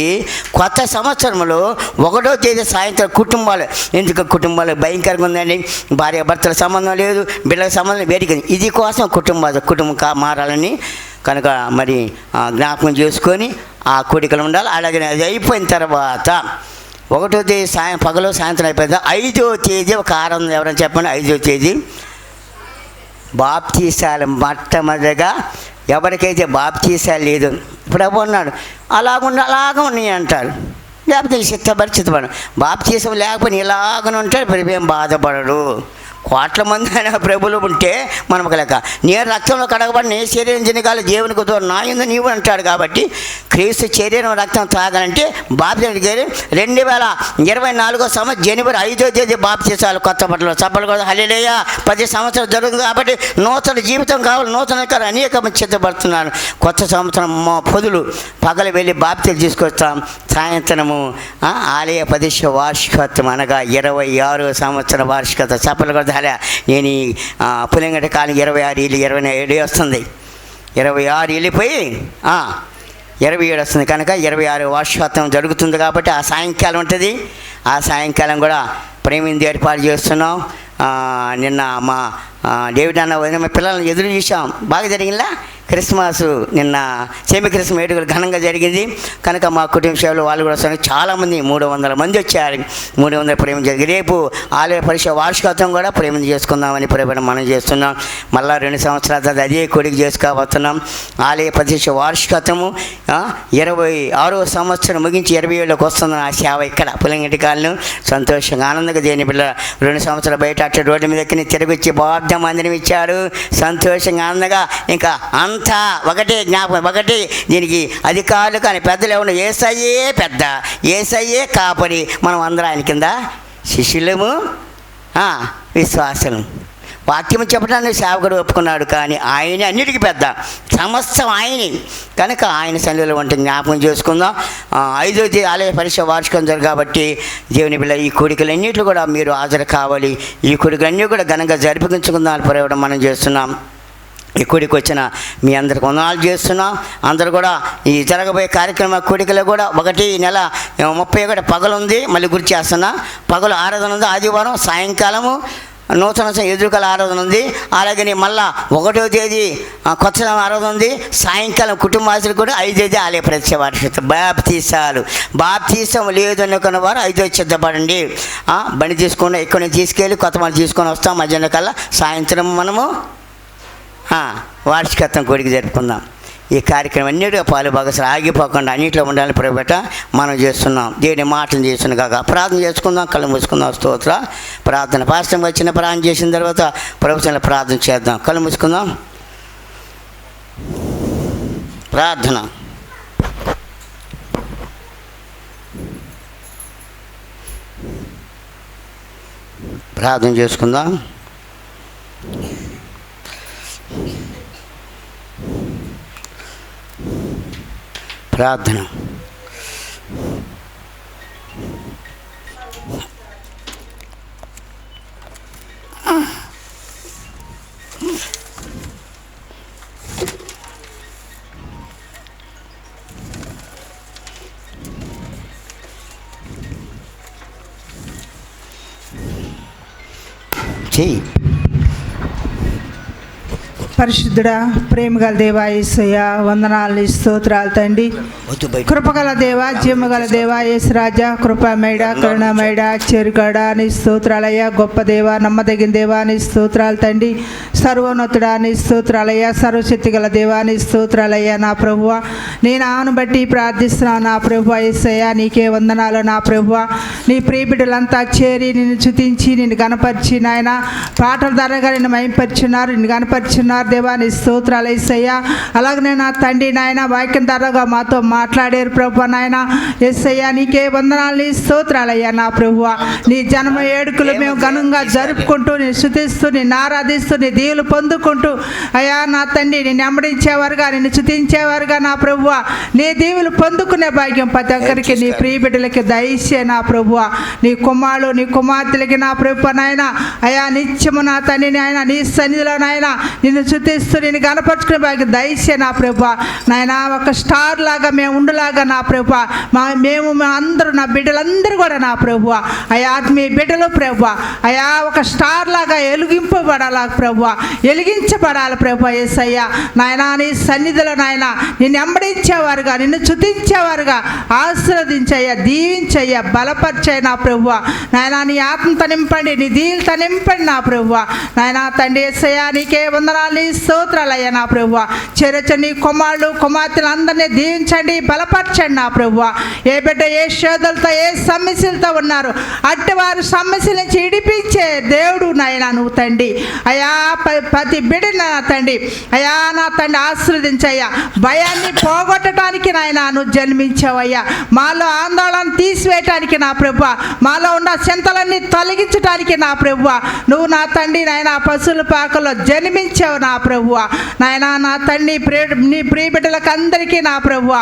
కొత్త సంవత్సరంలో 1వ తేదీ సాయంత్రం కుటుంబాలు, ఎందుకు కుటుంబాలు భయంకరంగా ఉందండి. భార్య భర్తల సంబంధం లేదు, బిడ్డల సంబంధం వేడిక. ఇది కోసం కుటుంబం మారాలని కనుక మరి జ్ఞాపకం చేసుకొని ఆ కోడికలు ఉండాలి. అలాగే అది అయిపోయిన తర్వాత 1వ తేదీ పగలు సాయంత్రం అయిపోయింది. 5వ తేదీ ఒక ఆరాధన. ఎవరైనా చెప్పండి. 5వ తేదీ బాప్తీసాలు. మొట్టమొదటిగా ఎవరికైతే బాప్తీసాలు లేదు, ప్రభు అన్నాడు అలాగ ఉన్నాయి అంటారు. లేకపోతే చిత్తపడి బాప్తీసం లేకపోతే ఇలాగనే ఉంటాడు. ప్రభు ఏం బాధపడడు. కోట్ల మంది అయినా ప్రభులు ఉంటే మనం ఒక లెక్క. నేను రక్తంలో కడగబడి నే శరీరం తినగాలి దేవునికి దూరం నా యందు నీవు అంటాడు. కాబట్టి క్రీస్తు శరీరం రక్తం తాగాలంటే బాప్తీసం 2024 సంవత్సరం జనవరి 5వ తేదీ బాప్తీసాలు. కొత్త బట్టలు సబ్బలు కూడా. హల్లెలూయా. 10 సంవత్సరాలు జరుగుతుంది కాబట్టి నూతన జీవితం కావాలి. నూతన అనేక మంది సిద్ధపడుతున్నాను. కొత్త సంవత్సరం పొదులు పగలు వెళ్ళి బాప్తీసం తీసుకొస్తాం. సాయంత్రము ఆలయ ప్రదేశ వార్షికోత్సవం అనగా 26వ సంవత్సర వార్షికత సభలు కూడా. నేను పులింగట కాలం 26 27 వస్తుంది. 26 వెళ్ళిపోయి 27 వస్తుంది కనుక 26 వార్షికోత్సవం జరుగుతుంది కాబట్టి ఆ సాయంకాలం ఉంటుంది. ఆ సాయంకాలం కూడా ప్రేమింది ఏర్పాటు చేస్తున్నాం. నిన్న మా డేవిడ్ అన్న వదిన మా పిల్లల్ని ఎదురు చూసాం. బాగా జరిగిందా క్రిస్మస్? నిన్న సెమీ క్రిస్మస్ వేడుకలు ఘనంగా జరిగింది కనుక మా కుటుంబ సేవలు వాళ్ళు కూడా వస్తారు. చాలామంది 300 మంది వచ్చారు. 300 ప్రేమ జరిగింది. రేపు ఆలయ పరిషత్ వార్షికోత్సవం కూడా ప్రేమ చేసుకుందామని ప్రేమ మనం చేస్తున్నాం. మళ్ళీ 2 సంవత్సరాల తర్వాత అదే కొడుకు చేసుకోబోతున్నాం. ఆలయ పరిషత్ వార్షికోత్సవము 26వ సంవత్సరం ముగించి 27లోకి వస్తుంది ఆ సేవ ఇక్కడ పులంగంటి కాలను. సంతోషంగా ఆనందంగా దేని పిల్ల 2 సంవత్సరాలు బయట అట్ట రోడ్డు మీద ఎక్కి తిరిగి వచ్చి బాధ్య మందిరం ఇచ్చారు. సంతోషంగా ఆనందంగా ఇంకా అంతా ఒకటే జ్ఞాపకం, ఒకటి దీనికి అధికారులు కానీ పెద్దలు ఎవరు ఏసయ్యే పెద్ద, ఏసయ్యే కాపరి, మనం అందరం ఆయన కింద శిష్యులము విశ్వాసం. వాక్యం చెప్పడానికి సేవకుడు ఒప్పుకున్నాడు కానీ ఆయన అన్నిటికీ పెద్ద, సమస్తం ఆయనే కనుక ఆయన సన్నిధిలో వంటి జ్ఞాపకం చేసుకుందాం. 5వ తేదీ ఆలయ పరిషత్ వార్షికం జరుగు కాబట్టి దేవుని బిడ్డ ఈ కోరికలన్నింటిలో కూడా మీరు హాజరు కావాలి. ఈ కోరికలన్నీ కూడా ఘనంగా జరిపించుకుందాం పరవడం మనం చేస్తున్నాం. ఈ కూడికి వచ్చిన మీ అందరికి వందనాలు చేస్తున్నాం. అందరూ కూడా ఈ జరగబోయే కార్యక్రమ కూడికలో కూడా 1 నెల 31 పగలుంది. మళ్ళీ గుర్తు చేస్తున్నా, పగలు ఆరాధన ఉంది. ఆదివారం సాయంకాలము నూతన ఎదురుకల ఆరాధన ఉంది. అలాగే మళ్ళా 1వ తేదీ కొత్త ఆరాధన ఉంది. సాయంకాలం కుటుంబాసులు కూడా 5వ తేదీ ఆలయ ప్రత్యక్ష వార్షిక బాప్తీసం లేదు అనుకున్న వారు 5వ సిద్ధపడండి. బండి తీసుకొని ఎక్కడి నుంచి తీసుకెళ్ళి కొత్త మంది తీసుకొని వస్తాం. మధ్యాహ్నం కల్లా సాయంత్రం మనము వార్షికత్వం కోరిక జరుపుకుందాం. ఈ కార్యక్రమం అన్నిటిగా పాలు భాగస్వామి ఆగిపోకుండా అన్నింటిలో ఉండాలని ప్రభుట మనం చేస్తున్నాం. దేవుని మాటలు చేస్తున్నాం కాక ప్రార్థన చేసుకుందాం. కళ్ళు మూసుకుందాం. స్తోత్ర ప్రార్థన పాస్టం వచ్చిన ప్రార్థన చేసిన తర్వాత ప్రభుత్వంలో ప్రార్థన చేద్దాం. కళ్ళు మూసుకుందాం. ప్రార్థన. ప్రార్థన చేసుకుందాం. ప్రార్థన. చెయ్యి. పరిశుద్ధుడా, ప్రేమగల దేవా యేసయ్య, వందనాలు స్తోత్రాలు తండ్రి. కృపగల దేవ, జీవగల దేవ, యేసురాజ, కృపమేడ, కరుణమేడ, చెరుగడ నీ స్తోత్రాలయ్యా. గొప్ప దేవ, నమ్మదగిన దేవా నీ స్తోత్రాలు తండ్రి. సర్వోన్నతుడా నీ స్తోత్రాలయ్యా. సర్వశక్తి గల దేవా నీ స్తోత్రాలయ్యా. నా ప్రభువ నీ నామను బట్టి ప్రార్థిస్తున్నాను నా ప్రభువ యేసయ్య. నీకే వందనాలు నా ప్రభువ. నీ ప్రియబిడ్డలంతా చేరి నిన్ను స్తుతించి నిన్ను గణపరిచి నాయన పాటల ద్వారాగా నిన్ను మహింపరిచున్నారు, నిన్ను గణపరిచున్నారు దేవా. నీ స్తోత్రాలు యేసయ్య. అలాగనే నా తండ్రి నాయన వాక్యం ద్వారాగా మాతో మాట్లాడారు ప్రభు నాయన యేసయ్య. నీకే వందనాలు, నీ స్తోత్రాలయ్యా నా ప్రభువ. నీ జన్మ వేడుకలు మేము ఘనంగా జరుపుకుంటూ నీ స్తుతిస్తూ నిన్ను ఆరాధిస్తూ నీ దీవులు పొందుకుంటూ అయ్యా నా తండ్రి నిన్ను వెంబడించేవారుగా నిన్ను స్తుతించేవారుగా నా ప్రభువ నీ దీవులు పొందుకునే భాగ్యం ప్రతి ఒక్కరికి నీ ప్రియ బిడ్డలకి దయచే నా ప్రభువ. నీ కుమారులు నీ కుమార్తెలకి నా ప్రభు నాయన అయ్యా నిత్యము నా తండ్రి నాయన నీ సన్నిధిలో నాయన నిన్ను స్తుతిస్తూ నేను గణపరుచుకునే భాగ్యం దయచే నా ప్రభు నాయన. ఒక స్టార్ లాగా మేము ఉండులాగా నా ప్రభు మేము అందరూ నా బిడ్డలందరూ కూడా నా ప్రభు అయ్యా మీ బిడ్డలు ప్రభు అయ్యా ఒక స్టార్ లాగా వెలిగింపబడాలా ప్రభు, వెలిగించబడాలి ప్రభు యేసయ్య. నాయన నీ సన్నిధిలో నాయన నిన్ను వెంబడించేవారుగా నిన్ను స్తుతించేవారుగా ఆశీర్వదించయ్యా, దీవించయ్యా, బలపరిచయ్య నా ప్రభు నాయన. నీ ఆత్మతో నింపండి, నీ దీవులతో నింపండి నా ప్రభు నాయన తండ్రి యేసయ్య. నీకే వందనాలు, నీ స్తోత్రాలయ్యా నా ప్రభు. చెరచ నీ కుమారులు కుమార్తెలు అందరినీ దీవించండి, బలపరచండి నా ప్రభు. ఏ బిడ్డ ఏ శోధలతో ఏ సమస్యలతో ఉన్నారు అట్టి వారు సమస్యల నుంచి ఇడిపించే దేవుడు నాయన నువ్వు తండ్రి అయ్యా. ప్రతి బిడ్డ నా తండ్రి అయ్యా నా తండ్రి ఆశీర్వదించయ్యా. భయాన్ని పోగొట్టడానికి నాయన నువ్వు జన్మించావయ్యా. మాలో ఆందోళన తీసివేయటానికి నా ప్రభు, మాలో ఉన్న చింతలన్నీ తొలగించడానికి నా ప్రభు నువ్వు నా తండ్రి నాయన పశువుల పాకలో జన్మించావు నా ప్రభు నాయన. నా తండ్రి నీ ప్రియ బిడ్డలకు అందరికీ నా ప్రభు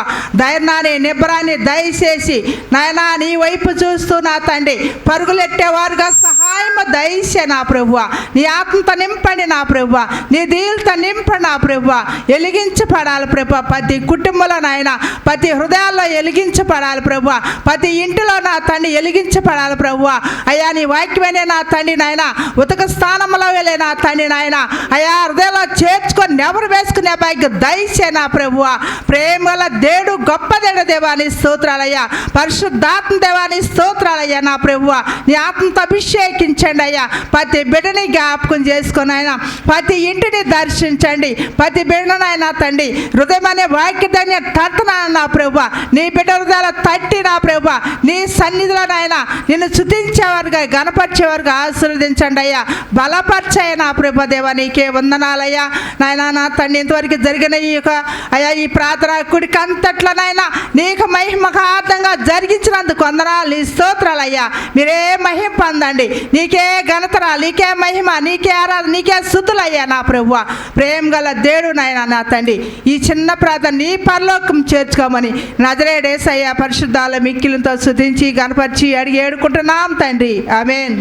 ధైర్యాన్ని నిబ్బరాన్ని దయచేసి నాయన నీ వైపు చూస్తూ నా తండ్రి పరుగులెట్టేవారుగా సహాయం ప్రేమ దయచే నా ప్రభువ, నీ ఆత్మతో నింపండి నా ప్రభువ, నీ దీవులతో నింపండి నా ప్రభువ. వెలిగించబడాలి ప్రభువ ప్రతి కుటుంబంలో నాయన, ప్రతి హృదయాల్లో వెలిగించబడాలి ప్రభువ, ప్రతి ఇంటిలో నా తండ్రి వెలిగించబడాలి ప్రభువ. అయ్యా నీ వాక్యమనే నా తండ్రి నాయన ఉతక స్థానంలో వెళ్ళే నా తండ్రి నాయన, అయ్యా హృదయంలో చేర్చుకొని నెవరు వేసుకునే భాగ్యం దయచే నా ప్రభువ. ప్రేమల దేవుడు గొప్ప దేవుడు దేవాని స్తోత్రాలయ్యా, పరిశుద్ధాత్మ దేవాని స్తోత్రాలయ్యా నా ప్రభువ. నీ ఆత్మతో అభిషేకించండి అయ్యా, ప్రతి బిడ్డని జ్ఞాపకం చేసుకొని ఆయన ప్రతి ఇంటిని దర్శించండి, ప్రతి బిడ్డనైనా తండ్రి హృదయం అనే వాక్యదాన్ని తట్టున్నాను నా ప్రభువ. నీ బిడ్డ హృదయాల తట్టి నా ప్రభువ, నీ సన్నిధిలోనైనా నిన్ను స్తుతించేవారుగా గణపరిచేవారుగా ఆశీర్వదించండి అయ్యా, బలపరిచాయ నా ప్రభు దేవా. నీకే వందనాలయ్యా నాయన. నా తండ్రి ఇంతవరకు జరిగిన ఈ యొక్క అయ్యా ఈ ప్రార్థన కుడికి అంతట్లోనైనా నీకు మహిమకార్థంగా జరిగించినందుకు వందనాలు, నీ స్తోత్రాలయ్యా. మీరే మహిమ పొందండి, నీకే ఘనతరాలు, నీకే మహిమ, నీకే ఆరాధన, నీకే స్తుతులయ్యా నా ప్రభువ. ప్రేమ గల దేవుడు నాయన నా తండ్రి, ఈ చిన్న ప్రార్థన నీ పరలోకం చేర్చుకోమని నజరేయుడు యేసయ్య పరిశుద్ధాల మిక్కిలతో స్తుతించి గణపరిచి అడిగి ఏడుకుంటున్నాం తండ్రి, ఆమేన్.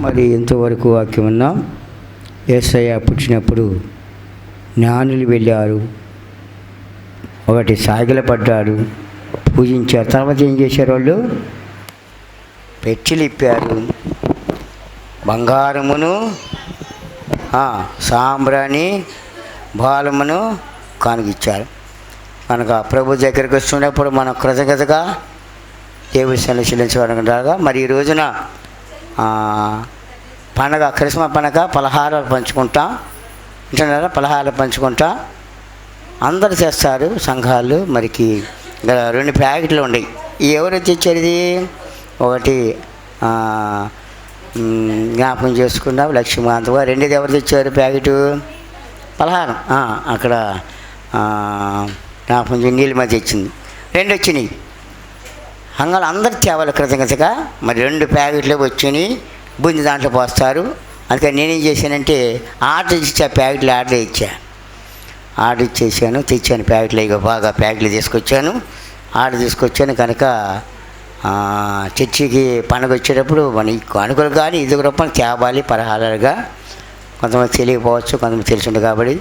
మరి ఇంతవరకు వాక్యం ఉన్నాం. యేసయ్య పుట్టినప్పుడు జ్ఞానులు వెళ్ళారు, ఒకటి సాగిలపడ్డాడు, పూజించారు. తర్వాత ఏం చేశారు వాళ్ళు? పెచ్చిలు ఇప్పారు, బంగారమును సాంబ్రాణి బాలమును కానుగిచ్చారు. కనుక ప్రభు దగ్గరికి వస్తున్నప్పుడు మనం కృతజ్ఞతగా దేవుడి సన్నిధిలో చెల్లించబడగా మరి ఈ రోజున పండగ, క్రిస్మస్ పండగ పలహారాలు పంచుకుంటాం అంటున్నారా, పలహారాలు పంచుకుంటాం అందరు చేస్తారు సంఘాలు. మరికి 2 ప్యాకెట్లు ఉన్నాయి. ఎవరు తెచ్చారు ఇది? ఒకటి జ్ఞాపకం చేసుకున్నాం లక్ష్మీకాంతగా. రెండోది ఎవరు తెచ్చారు ప్యాకెట్? పలహారం అక్కడ జ్ఞాపకం నీళ్ళ తెచ్చింది. 2 వచ్చినాయి. అంగళ అందరు తేవాలి కృతజ్ఞతగా. మరి 2 ప్యాకెట్లు వచ్చినాయి, బుంది దాంట్లో పోస్తారు. అందుకని నేనేం చేశానంటే ఆర్డర్ ఇచ్చా, ప్యాకెట్లు ఆర్డర్ ఇచ్చేసాను, తెచ్చాను ప్యాకెట్లు. ఇక బాగా ప్యాకెట్లు తీసుకొచ్చాను, ఆర్డర్ తీసుకొచ్చాను. కనుక చర్చికి పండుగ వచ్చేటప్పుడు మన కానుకలు కానీ 5 రూపాయలు తేవాలి పలహారాలుగా. కొంతమంది తెలియకపోవచ్చు, కొంతమంది తెలిసిండు కాబట్టి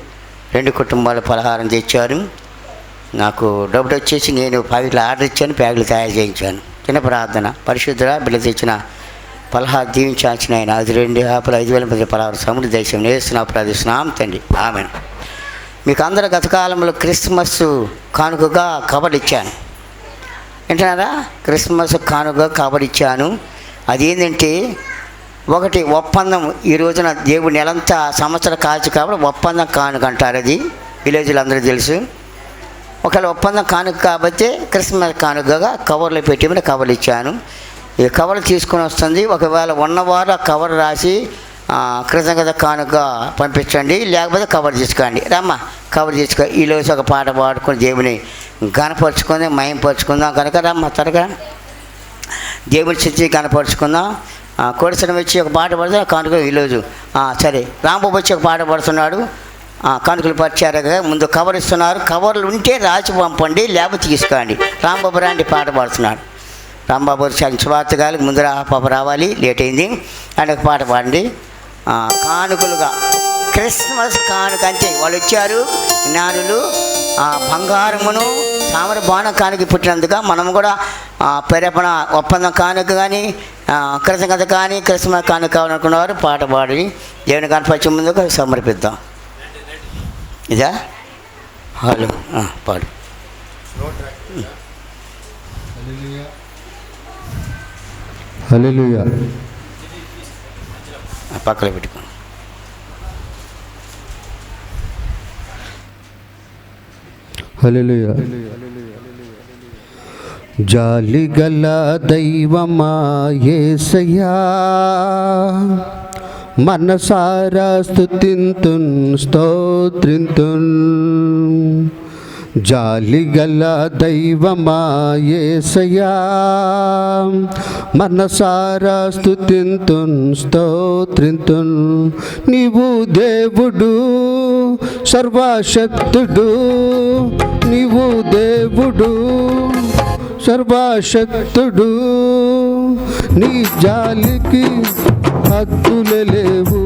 2 కుటుంబాలు పలహారం తెచ్చారు. నాకు డబ్బులు వచ్చేసి నేను ప్యాకెట్లు ఆర్డర్ ఇచ్చాను, ప్యాకెట్లు తయారు చేయించాను. చిన్న ప్రార్థన. పరిశుద్ధుడా, బిడ్డ తెచ్చిన పలహారు దీవించాల్సిన ఆయన 2 ఆపులు 5,000 మంది పలహారు సముద్ర దేశం నేస్తున్నా ప్రార్థిస్తున్నాం తండ్రి, ఆమేన్. మీకు అందరూ గతకాలంలో క్రిస్మస్ కానుకగా కబర్ ఇచ్చాను. వింటున్నారా? క్రిస్మస్ కానుకగా కబర్ ఇచ్చాను. అదేంటంటే ఒకటి ఒప్పందం. ఈ రోజున దేవుడు నెలంతా సంవత్సరం కాల్చి కాబట్టి ఒప్పందం కానుక అంటారు. అది విలేజ్లో అందరూ తెలుసు. ఒకవేళ ఒప్పందం కానుక కాబట్టి క్రిస్మస్ కానుకగా కవర్లో పెట్టి కవర్లు ఇచ్చాను. ఈ కవర్లు తీసుకొని వస్తుంది. ఒకవేళ ఉన్నవారు ఆ కవర్ రాసి కృతజ్ఞత కానుక పంపించండి, లేకపోతే కవర్ తీసుకోండి. రమ్మ కవర్ తీసుకో. ఈలోజు ఒక పాట పాడుకొని దేవుని గణపరుచుకుంది, మయంపరుచుకుందాం. కనుక రమ్మ త్వరగా దేవుని స్థితి కనపరుచుకుందాం. కోడిసనం వచ్చి ఒక పాట పడితే కానుక ఈరోజు సరే. రాంబాబు వచ్చి ఒక పాట పడుతున్నాడు, కానుకలు పరిచారు కదా. ముందు కవర్ ఇస్తున్నారు, కవర్లు ఉంటే రాసి పంపండి, లేకపోతే తీసుకోండి. రాంబాబు రాండి పాట పాడుతున్నాడు. రాంబాబు శుభార్తగాలకు ముందు పాప రావాలి, లేట్ అయింది. అండ్ ఒక పాట పాడండి. కానుకలుగా క్రిస్మస్ కానుక అంతే. వాళ్ళు వచ్చారు జ్ఞానులు, బంగారమును సామర బాణ కానుక పుట్టినందుగా మనం కూడా ప్రేరేపణ ఒప్పందం కానుక కానీ కృతజ్ఞత కానీ క్రిస్మస్ కానుక కావాలనుకున్నవారు పాట పాడి దేవుని కనపరిచే ముందుగా సమర్పిద్దాం. ఇదా హలో పాడు. హల్లెలూయా. పక్కన పెట్టుకో. హల్లెలూయా. జాలిగల దైవమా యేసయ్యా, మనసారా స్తుతింతున్ స్తోత్రింతున్. జాలిగల దైవమా యేసయ్యా, మనసారా స్తుతింతున్ స్తోత్రింతున్. నీవు దేవుడు సర్వశక్తుడు, నీవు దేవుడు సర్వశక్తుడు నీ జాలికి హద్దులు లేవు,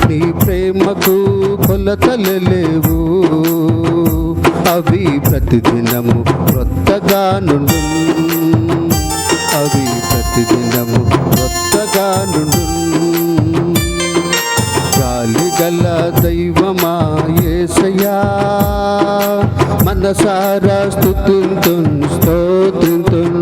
నీ ప్రేమకు కొలతలు లేవు, అవి ప్రతిదినము క్రొత్తగా నుండు, అవి ప్రతిదినము క్రొత్తగా నుండు. గాలిగల దైవమా యేసయ్యా మనసారా స్తుతింతున్ స్తోత్రింతున్.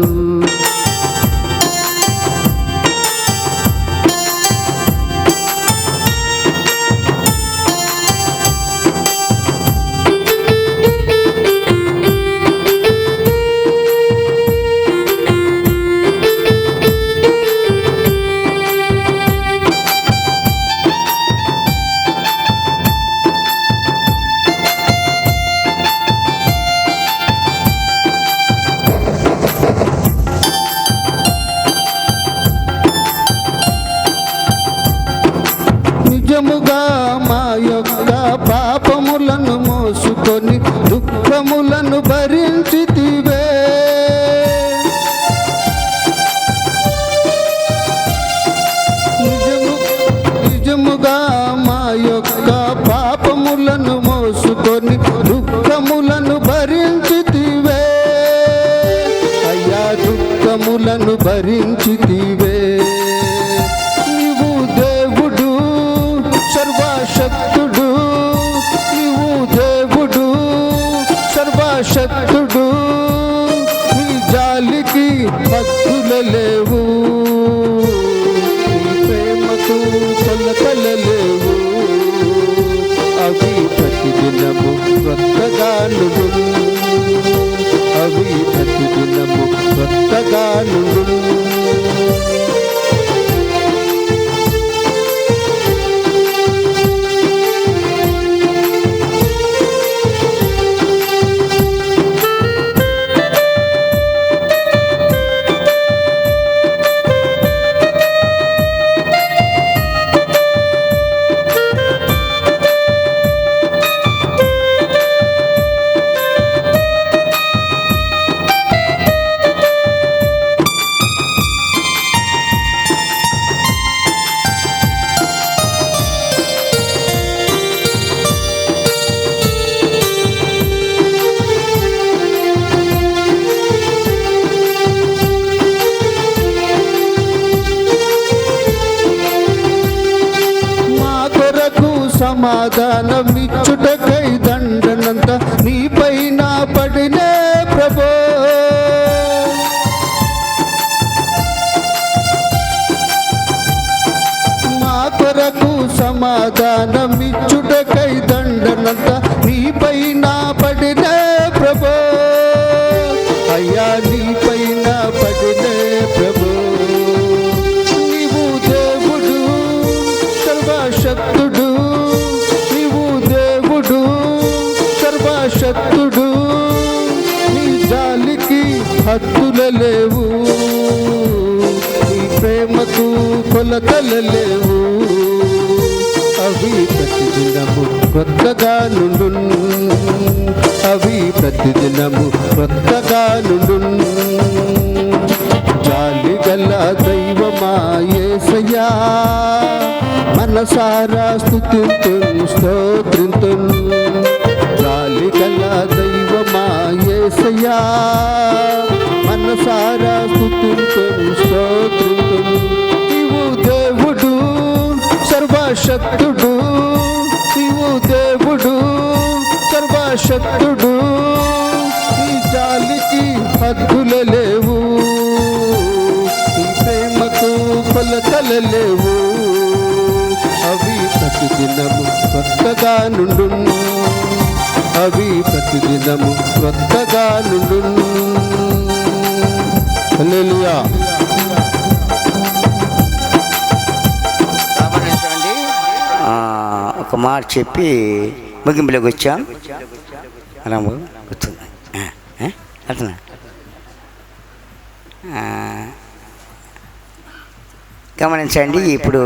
నిజముగా మా యొక్క పాపములను మోసుకొని దుఃఖములను భరించితివే, నిజముగా మా యొక్క పాపములను మోసుకొని దుఃఖములను భరించితివే, అయ్యా దుఃఖములను భరించితివే. సర్వశక్తుడు నీవు దేవుడు, సర్వశక్తుడు నీ జాలికి హద్దులు లేవు, నీ ప్రేమకు కొలతలు లేవు, అవి ప్రతిదినము క్రొత్తగా నుండు, అవి ప్రతిదినము క్రొత్తగా నుండు. సమాధానమిచ్చుటకై దండనంత నీపైన పడినే ప్రభో, మా కొరకు సమాధానమిచ్చుటకై దండనంత నీపైన పడినే ప్రభో, అయ్యా నీపైన పడినే ప్రభో. నీవు దేవుడు సర్వశక్తుడు, సర్వశక్తుడు నీ జాలికి హద్దులు లేవు, నీ ప్రేమకు కొలతలు లేవు, అవి ప్రతిదినము క్రొత్తగా నుండు, అవి ప్రతిదినము క్రొత్తగా నుండు. జాలిగల దైవమా యేసయ్యా మనసారా స్తుతింతున్ స్తోత్రింతున్. జాలిగల దైవమా యేసయ్యా మనసారా స్తుతింతున్ స్తోత్రింతున్. నీవు దేవుడు సర్వశక్తుడు, నీవు దేవుడు సర్వశక్తుడు నీ జాలికి హద్దులు లేవు, నీ ప్రేమకు కొలతలు లేవు, అవి ప్రతిదినము క్రొత్తగా నుండు, అవి ప్రతిదినము క్రొత్తగా నుండు. హల్లెలూయా. ఒక మాట చెప్పి ముగింపులోకి వచ్చాం. అలా కూర్చుంది అట్లా గమనించండి. ఇప్పుడు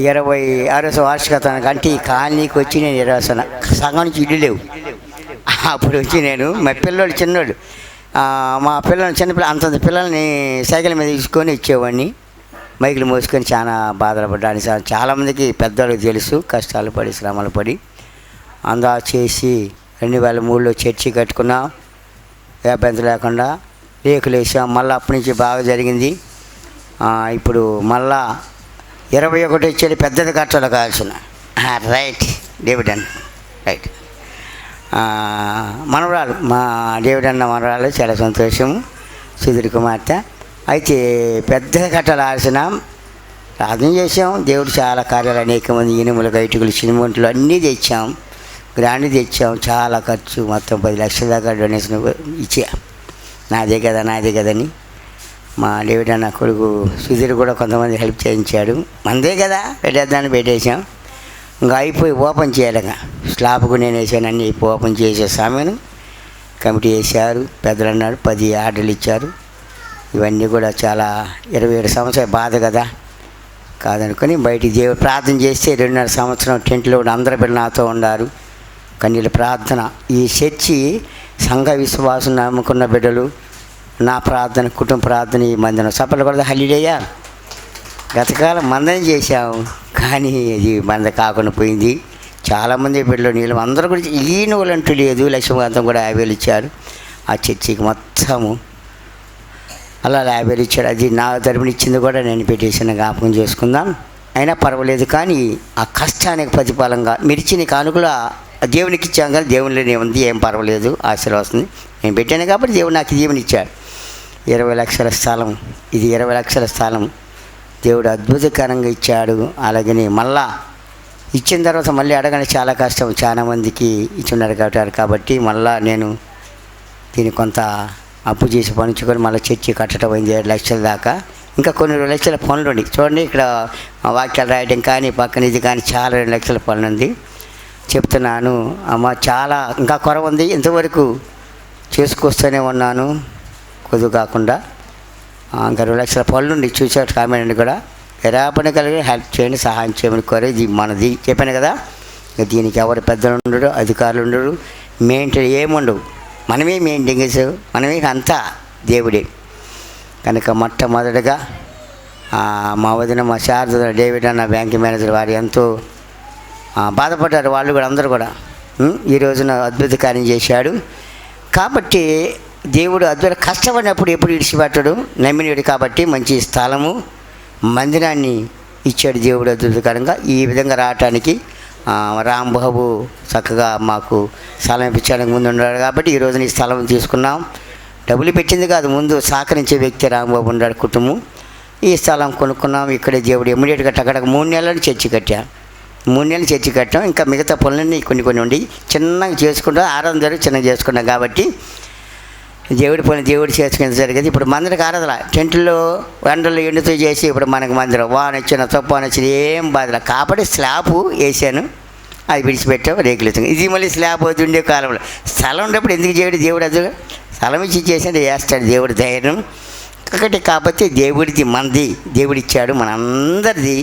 26వ వార్షికత అంటే ఈ కాలనీకి వచ్చి నేను 20 సగం నుంచి ఇల్లు లేవు. అప్పుడు వచ్చి నేను మా పిల్లోడు చిన్నోడు మా పిల్లలు చిన్నపిల్ల అంతంత పిల్లల్ని సైకిల్ మీద తీసుకొని ఇచ్చేవాడిని. మైకులు మోసుకొని చాలా బాధలు పడ్డాను. చాలామందికి పెద్దవాళ్ళకి తెలుసు కష్టాలు పడి శ్రమలు పడి అందా చేసి 2003లో చర్చి కట్టుకున్నాం. అభ్యంతరం లేకుండా రేకులు వేసాం. మళ్ళీ అప్పటి నుంచి బాగా జరిగింది. ఇప్పుడు మళ్ళా 21 వచ్చేది పెద్దది కట్టాలి కావాల్సిన రైట్ డేవిడ్ అన్న రైట్ మనవరాలు మా డేవిడ్ అన్న మనవరాలు చాలా సంతోషము సుధీర్ కుమార్తె. అయితే పెద్దగా కట్టాల్సిన ప్రార్థన చేసాం. దేవుడు చాలా కార్యాలు అనేక మంది ఇనుములు గైటుకులు సినిమంట్లు అన్నీ తెచ్చాం. గ్రాండ్ తెచ్చాం. చాలా ఖర్చు మొత్తం 10 లక్షల దాకా డొనేషన్ ఇచ్చా. నాదే కదని మా డేవిడ్ అన్న కొడుకు సుధీర్ కూడా కొంతమంది హెల్ప్ చేయించాడు. మందే కదా పెట్టేద్దాన్ని పెట్టేసాం. ఇంకా అయిపోయి ఓపెన్ చేయాలిగా స్లాబ్కు నేను వేసాను. అన్నీ ఓపెన్ చేసే సమయం కమిటీ వేసారు. పెద్దలు అన్నాడు 10 ఆర్డర్లు ఇచ్చారు. ఇవన్నీ కూడా చాలా 27 సంవత్సరాల బాధ కదా కాదనుకొని బయటికి దేవుడు ప్రార్థన చేస్తే 2.5 సంవత్సరం టెంట్లో అందరూ బిడ్డలు నాతో ఉన్నారు. కన్నీళ్ళ ప్రార్థన ఈ చర్చి సంఘ విశ్వాసం నమ్ముకున్న బిడ్డలు నా ప్రార్థన కుటుంబ ప్రార్థన ఈ మందిరం సభలు కూడా హల్లిడేయా గతకాలం మందం చేశాము కానీ ఇది మంద కాకుండా పోయింది. చాలామంది బిడ్డలు నీళ్ళు అందరూ కూడా ఈ నువ్వులంటూ లేదు. లక్ష్మీకాంతం కూడా 50,000 ఇచ్చారు ఆ చర్చికి మొత్తము. అలా 50,000 ఇచ్చాడు. అది నా తరపున ఇచ్చింది కూడా నేను పెట్టేసిన జ్ఞాపకం చేసుకుందాం. అయినా పర్వాలేదు. కానీ ఆ కష్టానికి ప్రతిఫలంగా మిర్చిని కానుకలు దేవునికి ఇచ్చాం కదా దేవునిలోనే ఉంది. ఏం పర్వాలేదు ఆశీర్వాదం వస్తుంది. నేను పెట్టాను కాబట్టి దేవుడు నాకు దేవుని ఇచ్చాడు. 20 లక్షల స్థలం. ఇది 20 లక్షల స్థలం దేవుడు అద్భుతకరంగా ఇచ్చాడు. అలాగని మళ్ళా ఇచ్చిన తర్వాత మళ్ళీ అడగని చాలా కష్టం. చాలా మందికి ఇచ్చున్నారు కాబట్టి మళ్ళా నేను దీన్ని కొంత అప్పు చేసి పంచుకొని మళ్ళీ చర్చి కట్టడం అయింది 7 లక్షల దాకా. ఇంకా కొన్ని 2 లక్షల పనులు ఉంది. చూడండి ఇక్కడ వాక్యాలు రాయడం కానీ పక్కన ఇది కానీ చాలా 2 లక్షల పనులు ఉంది. చెప్తున్నాను అమ్మ చాలా ఇంకా కొరవ ఉంది. ఇంతవరకు చేసుకొస్తూనే ఉన్నాను కొద్దు కాకుండా. ఇంకా 2 లక్షల పనులు ఉండి చూసాడు కామెంట్ కూడా ఎరాపణ కలిగి హెల్ప్ చేయండి సహాయం చేయమని కోరే. ఇది మనది చెప్పాను కదా. దీనికి ఎవరు పెద్దలు ఉండడు అధికారులు ఉండడు మెయింటైన్ ఏముండవు. మనమే మెయింటెనెన్స్ మనమే అంతా దేవుడే. కనుక మొట్టమొదటిగా మా వదిన మా శారద డేవిడ్ అన్న బ్యాంక్ మేనేజర్ వారు ఎంతో బాధపడ్డారు. వాళ్ళు కూడా అందరూ కూడా ఈ రోజున అద్భుత కార్యం చేశాడు. కాబట్టి దేవుడు అద్భుత కష్టపడినప్పుడు ఎప్పుడు ఇడిచిపెట్టడు నమ్మినడు. కాబట్టి మంచి స్థలము మందిరాన్ని ఇచ్చాడు దేవుడు అద్భుతకరంగా. ఈ విధంగా రావటానికి రాంబాబు చక్కగా మాకు స్థలం ఇప్పించడానికి ముందు ఉన్నాడు కాబట్టి ఈ రోజున ఈ స్థలం తీసుకున్నాం. డబ్బులు పెట్టింది కాదు, ముందు సహకరించే వ్యక్తి రాంబాబు ఉన్నాడు కుటుంబం. ఈ స్థలం కొనుక్కున్నాం. ఇక్కడే దేవుడు ఇమ్మీడియట్గా అక్కడ 3 నెలలు చర్చి కట్టాం. 3 నెలలు చర్చి కట్టాం. ఇంకా మిగతా పనులన్నీ కొన్ని ఉండి చిన్నగా చేసుకుంటాం. ఆరాధన చిన్నగా చేసుకున్నాం కాబట్టి దేవుడి పని దేవుడు చేసుకునేది జరిగేది. ఇప్పుడు మందిరికి ఆరాధన టెంట్లో ఎండలు ఎండుతో చేసి ఇప్పుడు మనకు మందిరం వాన వచ్చిన తుఫాను వచ్చిన ఏం బాధలు కాబట్టి స్లాబ్ వేసాను. అది విడిచిపెట్టాం రేకులు. ఇది మళ్ళీ స్లాబ్ అవుతుండే కాలంలో స్థలం ఉన్నప్పుడు ఎందుకు చేయడు దేవుడు? అది స్థలం ఇచ్చి చేసాడు వేస్తాడు దేవుడి ధైర్యం ఒకటి. కాబట్టి దేవుడిది మనది దేవుడిచ్చాడు మనందరిది.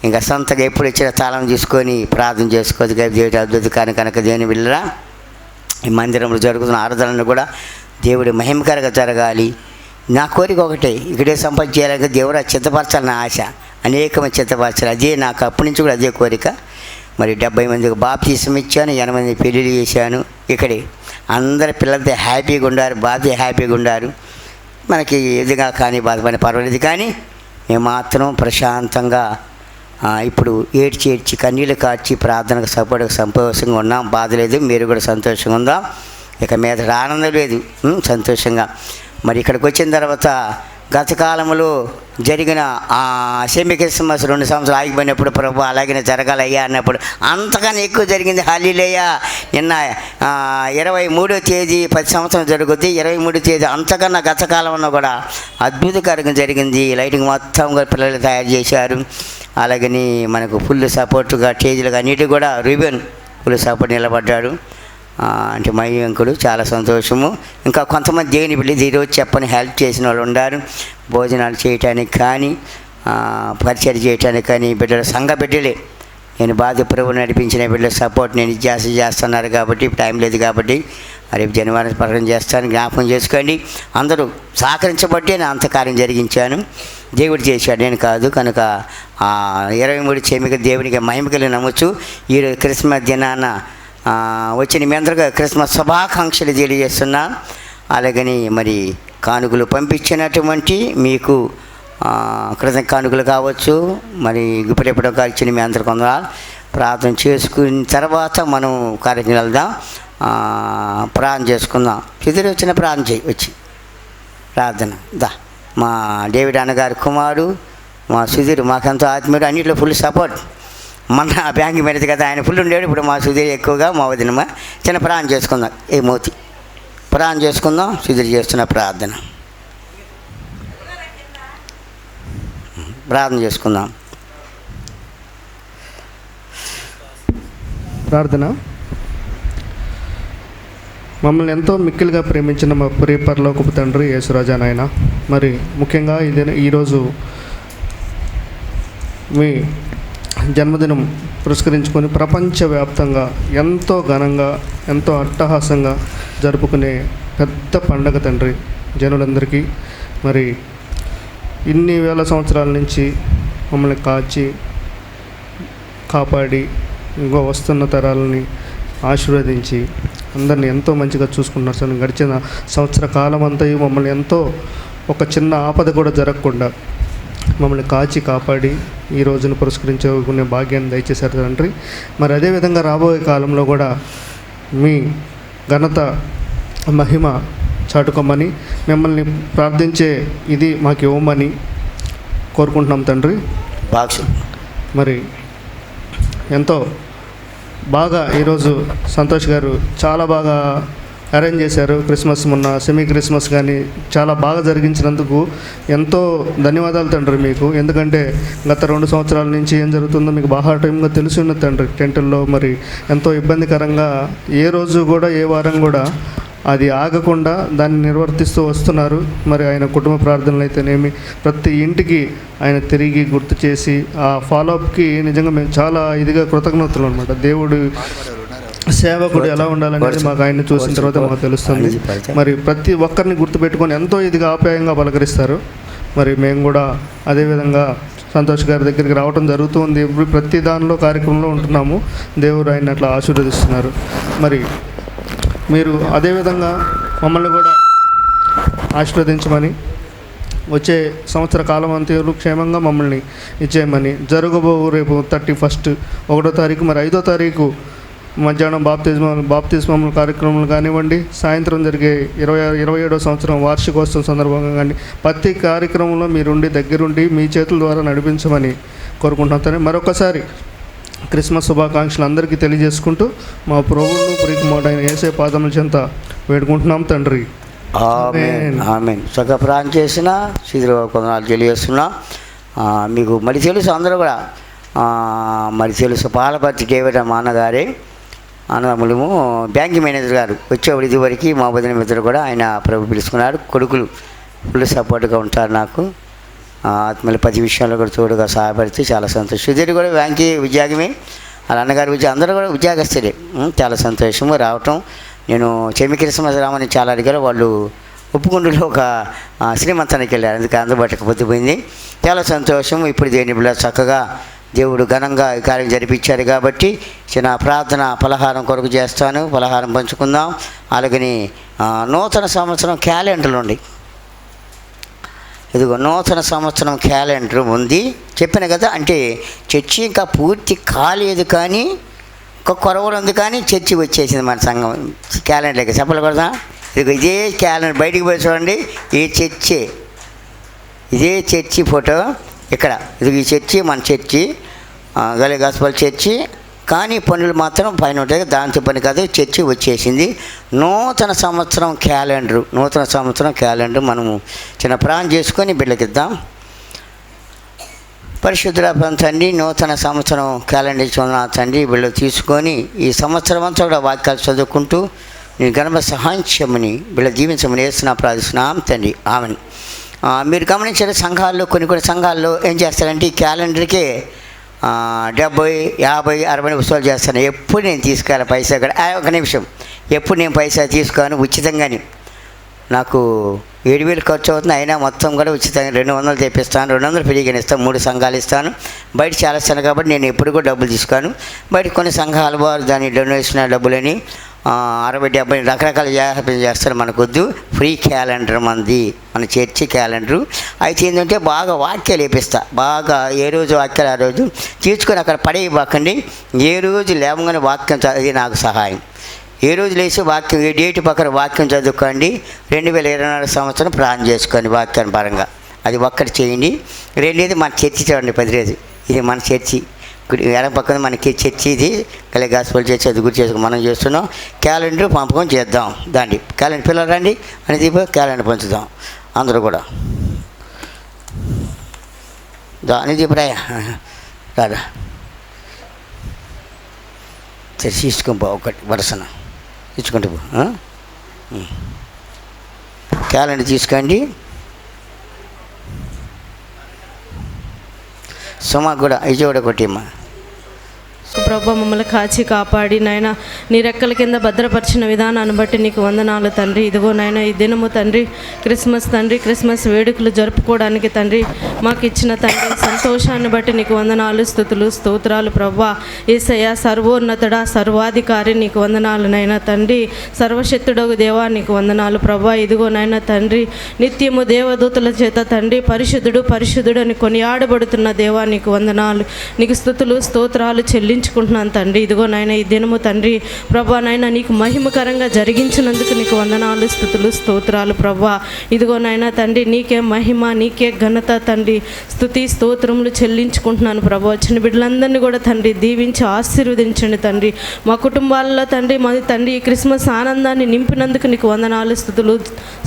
ఇంకా సొంతగా ఎప్పుడు వచ్చిన స్థలం తీసుకొని ప్రార్థన చేసుకోవచ్చు. దేవుడి అద్భుత కనుక దేని వెళ్ళరా ఈ మందిరంలో జరుగుతున్న ఆరాధనలు కూడా దేవుడి మహిమకరంగా జరగాలి. నా కోరిక ఒకటే, ఇక్కడే సంపాదించాలంటే దేవుడు చిత్తపరచాలని ఆశ. అనేకమంది చిత్తపరచాలి. అదే నాకు అప్పటి నుంచి కూడా అదే కోరిక. మరి 70 మందికి బాప్తిసం ఇచ్చాను. 80 మంది పెళ్ళిళ్ళు చేశాను. ఇక్కడే అందరి పిల్లలతో హ్యాపీగా ఉండారు. బాబీ హ్యాపీగా ఉండారు. మనకి ఎదుగా కానీ బాధపడిన పర్వాలేదు. కానీ మేము మాత్రం ప్రశాంతంగా ఇప్పుడు ఏడ్చి కన్నీళ్ళు కార్చి ప్రార్థనకు సపోర్ట్గా సంతోషంగా ఉన్నాం. బాధ లేదు. మీరు కూడా సంతోషంగా ఉందాం. ఇక మీద ఆనందం లేదు, సంతోషంగా. మరి ఇక్కడికి వచ్చిన తర్వాత గత కాలంలో జరిగిన సెమీ క్రిస్మస్ 2 సంవత్సరాలు ఆగిపోయినప్పుడు ప్రభు అలాగే జరగాలయ్యా అన్నప్పుడు అంతకన్నా ఎక్కువ జరిగింది. హల్లెలూయా. నిన్న 23వ తేదీ 10 సంవత్సరం జరుగుద్ది. 23వ తేదీ అంతకన్నా గత కాలంలో కూడా అద్భుతకరంగా జరిగింది. లైటింగ్ మొత్తం కూడా పిల్లలు తయారు చేశారు. అలాగని మనకు ఫుల్ సపోర్టుగా స్టేజ్లుగా అన్నిటి కూడా రిబన్ ఫుల్ సపోర్ట్ నిలబడ్డాడు. అంటే మై అంకుడు చాలా సంతోషము. ఇంకా కొంతమంది దేవుని బిడ్డలు ఈరోజు చెప్పని హెల్ప్ చేసిన వాళ్ళు ఉన్నారు. భోజనాలు చేయటానికి కానీ పరిచయం చేయటానికి కానీ బిడ్డలు సంఘ బిడ్డలే. నేను బాధ్య ప్రభు నడిపించిన బిడ్డల సపోర్ట్ నేను చేస్తున్నారు కాబట్టి టైం లేదు కాబట్టి రేపు జనవరి ప్రకటన చేస్తాను, జ్ఞాపకం చేసుకోండి. అందరూ సహకరించబట్టే నేను అంత కార్యం జరిగించాను. దేవుడు చేశాడు, నేను కాదు. కనుక 23 చెమిక దేవునికి మహిమకలు నమ్మచ్చు. ఈరోజు క్రిస్మస్ దినాన వచ్చిన మీ అందరికీ క్రిస్మస్ శుభాకాంక్షలు తెలియజేస్తున్నా. అలాగని మరి కానుకలు పంపించినటువంటి మీకు కృతజ్ఞ కానుకలు కావచ్చు, మరి గుప్పెడెప్పడం కాల్చిన మీ అందరికీ వందనాలు. ప్రార్థన చేసుకున్న తర్వాత మనం కార్యక్రమం వెళ్దాం. ప్రార్థన చేసుకుందాం. సుధీర్ వచ్చిన ప్రార్థన చేయి, వచ్చి ప్రార్థన దా. మా డేవిడ్ అన్నగారి కుమారుడు మా సుధీర్ మాకెంతో ఆత్మీయుడు, అన్నింటిలో ఫుల్ సపోర్ట్. మన బ్యాంక్ మీద కదా ఆయన ఫుల్ ఉండేవాడు. ఇప్పుడు మా సుధీర్ ఎక్కువగా మా వదినమ్మ. చిన్న ప్రార్థన చేసుకుందాం. ఏ మోతి ప్రార్థన చేసుకుందాం. సుధీర్ చేస్తున్న ప్రార్థన ప్రార్థన చేసుకుందాం. ప్రార్థన. మమ్మల్ని ఎంతో మిక్కిలిగా ప్రేమించిన మా ప్రియ పరలోకపు తండ్రి యేసురాజా నాయన, మరి ముఖ్యంగా ఈరోజు మీ జన్మదినం పురస్కరించుకొని ప్రపంచవ్యాప్తంగా ఎంతో ఘనంగా, ఎంతో అట్టహాసంగా జరుపుకునే పెద్ద పండగ తండ్రి. జనులందరికీ మరి ఇన్ని వేల సంవత్సరాల నుంచి మమ్మల్ని కాపాడి ఇంకో వస్తున్న తరాలని ఆశీర్వదించి అందరిని ఎంతో మంచిగా చూసుకున్నారు సార్. గడిచిన సంవత్సర కాలం అంతా మమ్మల్ని ఎంతో ఒక చిన్న ఆపద కూడా జరగకుండా మమ్మల్ని కాపాడి ఈ రోజును పురస్కరించుకునే భాగ్యాన్ని దయచేశారు తండ్రి. మరి అదేవిధంగా రాబోయే కాలంలో కూడా మీ ఘనత మహిమ చాటుకోమని, మిమ్మల్ని ప్రార్థించే ఇది మాకు ఇవ్వమని కోరుకుంటున్నాం తండ్రి. మరి ఎంతో బాగా ఈరోజు సంతోష్ గారు చాలా బాగా అరేంజ్ చేశారు. క్రిస్మస్ మొన్న సెమీ క్రిస్మస్ కానీ చాలా బాగా జరిగించినందుకు ఎంతో ధన్యవాదాలు తండ్రి మీకు. ఎందుకంటే గత 2 సంవత్సరాల నుంచి ఏం జరుగుతుందో మీకు బాగా టైంగా తెలిసి ఉన్నది తండ్రి. టెంటుల్లో మరి ఎంతో ఇబ్బందికరంగా ఏ రోజు కూడా ఏ వారం కూడా అది ఆగకుండా దాన్ని నిర్వర్తిస్తూ వస్తున్నారు. మరి ఆయన కుటుంబ ప్రార్థనలు అయితేనేమి ప్రతి ఇంటికి ఆయన తిరిగి గుర్తు చేసి ఆ ఫాలోఅప్కి నిజంగా మేము చాలా ఇదిగా కృతజ్ఞతలు అనమాట. దేవుడు సేవకుడు ఎలా ఉండాలనేది మాకు ఆయన చూసిన తర్వాత మాకు తెలుస్తుంది. మరి ప్రతి ఒక్కరిని గుర్తుపెట్టుకొని ఎంతో ఇదిగా ఆప్యాయంగా పలకరిస్తారు. మరి మేము కూడా అదేవిధంగా సంతోష్ గారి దగ్గరికి రావడం జరుగుతుంది. ప్రతి దానిలో కార్యక్రమంలో ఉంటున్నాము. దేవుడు ఆయన అట్లా ఆశీర్వదిస్తున్నారు. మరి మీరు అదేవిధంగా మమ్మల్ని కూడా ఆశీర్వదించమని, వచ్చే సంవత్సర కాలం అంతా క్షేమంగా మమ్మల్ని ఇచ్చేయమని, జరగబో రేపు 31 1వ తారీఖు మరి 5వ తారీఖు మధ్యాహ్నం బాప్తిస్మముల కార్యక్రమాలు కానివ్వండి, సాయంత్రం జరిగే 27వ సంవత్సరం వార్షికోత్సవం సందర్భంగా కానీ ప్రతి కార్యక్రమంలో మీరుండి దగ్గరుండి మీ చేతుల ద్వారా నడిపించమని కోరుకుంటున్నాను. మరొకసారి క్రిస్మస్ శుభాకాంక్షలు అందరికీ తెలియజేసుకుంటూ మా ప్రభువును ప్రియకుమారుడైన యేసయ్య పాదముల చెంత వేడుకుంటున్నాం తండ్రి. ఆమేన్ ఆమేన్. చక్కగా ప్రార్థన చేసిన శిథిల కొందనాలు తెలియజేస్తున్నా. మీకు మరి తెలుసు, అందరూ కూడా మరి తెలుసు. పాలపర్తి డేవిడ్ మా అన్నగారే, అన్నదమ్ములము బ్యాంక్ మేనేజర్ గారు వచ్చేవాడు ఇదివరకు. మా వదిన మిత్రులు కూడా ఆయన ప్రభు పిలుచుకున్నాడు. కొడుకులు ఫుల్ సపోర్ట్గా ఉంటారు నాకు. ఆత్మల ప్రతి విషయంలో కూడా తోడుగా సహాయపడితే చాలా సంతోషం. సుధీర్ కూడా బ్యాంకి ఉద్యోగమే, వాళ్ళ అన్నగారు అందరూ కూడా ఉద్యోగస్తులే. చాలా సంతోషము రావటం. నేను చెమి క్రిస్మస్ రామని చాలా అడిగారు. వాళ్ళు ఉప్పుకుండలో ఒక శ్రీమంతానికి వెళ్ళారు, అందుకే అందుబాటుకు పొద్దుపోయింది. చాలా సంతోషం. ఇప్పుడు దేని బిడ్డ చక్కగా దేవుడు ఘనంగా ఈ కార్యం జరిపించారు కాబట్టి చిన్న ప్రార్థన పలహారం కొరకు చేస్తాను. పలహారం పంచుకుందాం. అలాగని నూతన సంవత్సరం క్యాలెండర్లు ఉండి, ఇదిగో నూతన సంవత్సరం క్యాలెండర్ ఉంది చెప్పిన కదా. అంటే చర్చి ఇంకా పూర్తి కాలేదు, కానీ ఒక కొరవలు ఉంది, కానీ చర్చి వచ్చేసింది మన సంఘం క్యాలెండర్కి. చెప్పకూడదా? ఇదిగో ఇదే క్యాలెండర్ బయటికి పోయి చూడండి. ఈ చర్చి, ఇదే చర్చి ఫోటో ఇక్కడ. ఇది ఈ చర్చి మన చర్చి, గలే గాస్పల్ చర్చి. కానీ పనులు మాత్రం పైన ఉంటాయి. దాంతో పని కాదు, చర్చి వచ్చేసింది. నూతన సంవత్సరం క్యాలెండర్ మనము చిన్న ప్రాణం చేసుకొని బిడ్డకిద్దాం. పరిశుద్ధుల తండ్రి, నూతన సంవత్సరం క్యాలెండర్ చూడ తండ్రి బిడ్డలు తీసుకొని ఈ సంవత్సరం అంతా కూడా వాక్యాలు చదువుకుంటూ నీ ఘనమ సహాయం చేయమని బిడ్డ దీవించమని వేస్తున్నా ప్రార్థిస్తున్నాం తండ్రి. ఆమెను. మీరు గమనించిన సంఘాల్లో కొన్ని సంఘాల్లో ఏం చేస్తారంటే ఈ క్యాలెండర్కే 70, 50, 60 వసూలు చేస్తాను. ఎప్పుడు నేను తీసుకెళ్ళాలి పైసా కూడా. ఒక నిమిషం, ఎప్పుడు నేను పైసా తీసుకోను, ఉచితంగానే. నాకు 7,000 ఖర్చు అవుతుంది, అయినా మొత్తం కూడా ఉచితంగా 200 తెప్పిస్తాను, 200 ఫ్రీగానే ఇస్తాను, 3 సంఘాలు ఇస్తాను. బయట చాలా ఇస్తాను కాబట్టి నేను ఎప్పుడు కూడా డబ్బులు తీసుకోను. బయట కొన్ని సంఘాల వారు దాని డొనేషన్ డబ్బులని 60, 70 రకరకాల జాగ్రత్తలు చేస్తారు. మనకొద్దు, ఫ్రీ క్యాలెండర్ మనది, మన చర్చి క్యాలెండరు. అయితే ఏంటంటే బాగా వాక్యాలు వేపిస్తా, బాగా ఏ రోజు వాక్యాలు ఆ రోజు తీసుకొని అక్కడ పడేయబాకండి. ఏ రోజు లేవగానే వాక్యం చదివి నాకు సహాయం. ఏ రోజు లేచి వాక్యం, ఏ డేట్ పక్కన వాక్యం చదువుకోండి. 2024 సంవత్సరం ప్రారంభం చేసుకోండి వాక్యాన్ని పరంగా. అది ఒక్కటి చేయండి. రెండేది మన చర్చి చూడండి, 10 రోజు ఇది మన చర్చి. ఎడం పక్కన మనకి చర్చి, ఇది కలిగి గాస్పల్ చర్చి, అది గుర్తు చేసుకుని మనం చేస్తున్నాం. క్యాలెండర్ పంపకం చేద్దాం. దాండి క్యాలెండర్ పిల్లలు రండి అని దీప క్యాలెండర్ పంచుదాం అందరూ కూడా. అని దీపరాయా రాదా సరే తీసుకోపో, ఒకటి వరుసన ఇచ్చుకుంటూ పో. క్యాలెండర్ తీసుకోండి. సుమాకు కూడా విజయవాడ కొట్టిమ్మా. ప్రభా మమ్మల్ని కాచి కాపాడి నాయన నీ రెక్కల కింద భద్రపరిచిన విధానాన్ని బట్టి నీకు వందనాలు తండ్రి. ఇదిగో నాయన ఈ దినము తండ్రి క్రిస్మస్ తండ్రి, క్రిస్మస్ వేడుకలు జరుపుకోవడానికి తండ్రి మాకు ఇచ్చిన తండ్రి సంతోషాన్ని బట్టి నీకు వందనాలు, స్తుతులు, స్తోత్రాలు ప్రభా. యేసయ్య సర్వోన్నతుడా, సర్వాధికారి నీకు వందనాలు నాయన తండ్రి. సర్వశక్తుడగు దేవా నీకు వందనాలు ప్రభా. ఇదిగో నాయన తండ్రి నిత్యము దేవదూతల చేత తండ్రి పరిశుద్ధుడు పరిశుద్ధుడు అని కొనియాడబడుతున్న దేవా నీకు వందనాలు, నీకు స్తుతులు స్తోత్రాలు చెల్లించుకుంటున్నాను తండ్రి. ఇదిగో నాయన ఈ దినము తండ్రి ప్రభా నాయన నీకు మహిమకరంగా జరిగించినందుకు నీకు వందనాలు, స్తుతులు, స్తోత్రాలు ప్రభా. ఇదిగో నాయన తండ్రి నీకే మహిమ, నీకే ఘనత తండ్రి, స్తుతి స్తోత్రములు చెల్లించుకుంటున్నాను ప్రభా. వచ్చిన బిడ్డలందరినీ కూడా తండ్రి దీవించి ఆశీర్వదించండి తండ్రి. మా కుటుంబాల్లో తండ్రి మాది తండ్రి ఈ క్రిస్మస్ ఆనందాన్ని నింపినందుకు నీకు వందనాలు, స్తుతులు,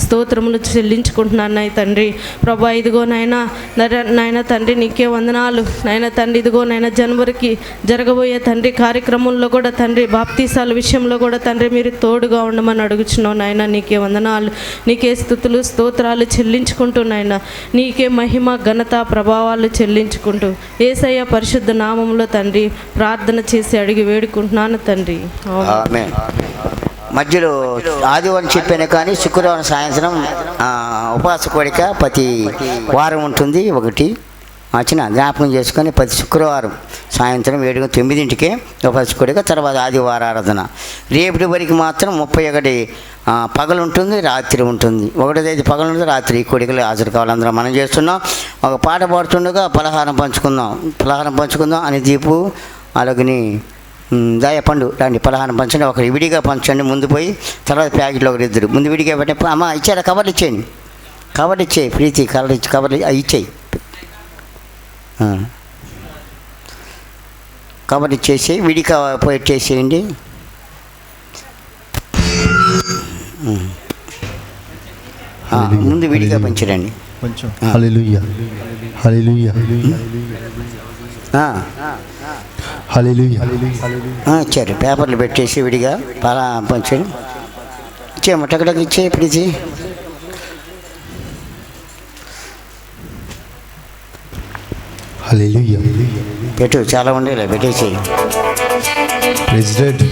స్తోత్రములు చెల్లించుకుంటున్నాను నాయ తండ్రి ప్రభా. ఇదిగో నాయన తండ్రి నీకే వందనాలు నాయన తండ్రి. ఇదిగో నాయన జనవరికి జరగబోయే తండ్రి కార్యక్రమంలో కూడా తండ్రి బాప్తీసాల విషయంలో కూడా తండ్రి మీరు తోడుగా ఉండమని అడుగుచున్నావు నాయన. నీకే వందనాలు, నీకే స్తుతులు స్తోత్రాలు చెల్లించుకుంటూ నాయన నీకే మహిమ ఘనత ప్రభావాలు చెల్లించుకుంటూ యేసయ్య పరిశుద్ధ నామములో తండ్రి ప్రార్థన చేసి అడిగి వేడుకుంటున్నాను తండ్రి. ఆమేన్. మధ్యలో ఆదివారం చెప్పాను కానీ శుక్రవారం సాయంత్రం ఉపవాస కోడిక ప్రతి వారం ఉంటుంది. ఒకటి వచ్చిన జ్ఞాపకం చేసుకొని ప్రతి శుక్రవారం సాయంత్రం 7-9 ఉపవాస కోడిక, తర్వాత ఆదివారం ఆరాధన. రేపటి వరకు మాత్రం 31 పగలు ఉంటుంది, రాత్రి ఉంటుంది. 1వ తేదీ పగలు ఉంటుంది, రాత్రి ఈ కోడికలు హాజరు కావాలందరం మనం చేస్తున్నాం. ఒక పాట పాడుతుండగా పలహారం పంచుకుందాం అని దీపు అలాగని దాయ పండు రండి పలహారం పంచండి. ఒకరు విడిగా పంచండి, ముందు పోయి తర్వాత ప్యాకెట్లో ఒకరిద్దరు ముందు విడిగా పెట్టే. అమ్మ ఇచ్చారా? కవర్లు ఇచ్చేయండి, కవర్లు ఇచ్చేయి ప్రీతి, కవర్లు ఇచ్చేయి, కవర్ ఇచ్చేసి విడిగా పోయిట్టేసేయండి. ముందు విడిగా పంచరండి. హల్లెలూయా హల్లెలూయా హల్లెలూయా. ఇచ్చారు, పేపర్లు పెట్టేసి విడిగా పలా పంచండి. ఇచ్చేయమ్మ, టక్కడకి ఇచ్చేయి ప్లీజ్. హల్లెలూయా. పెట్టు, చాలా ఉండేలా పెట్టేసి. ప్రెసిడెంట్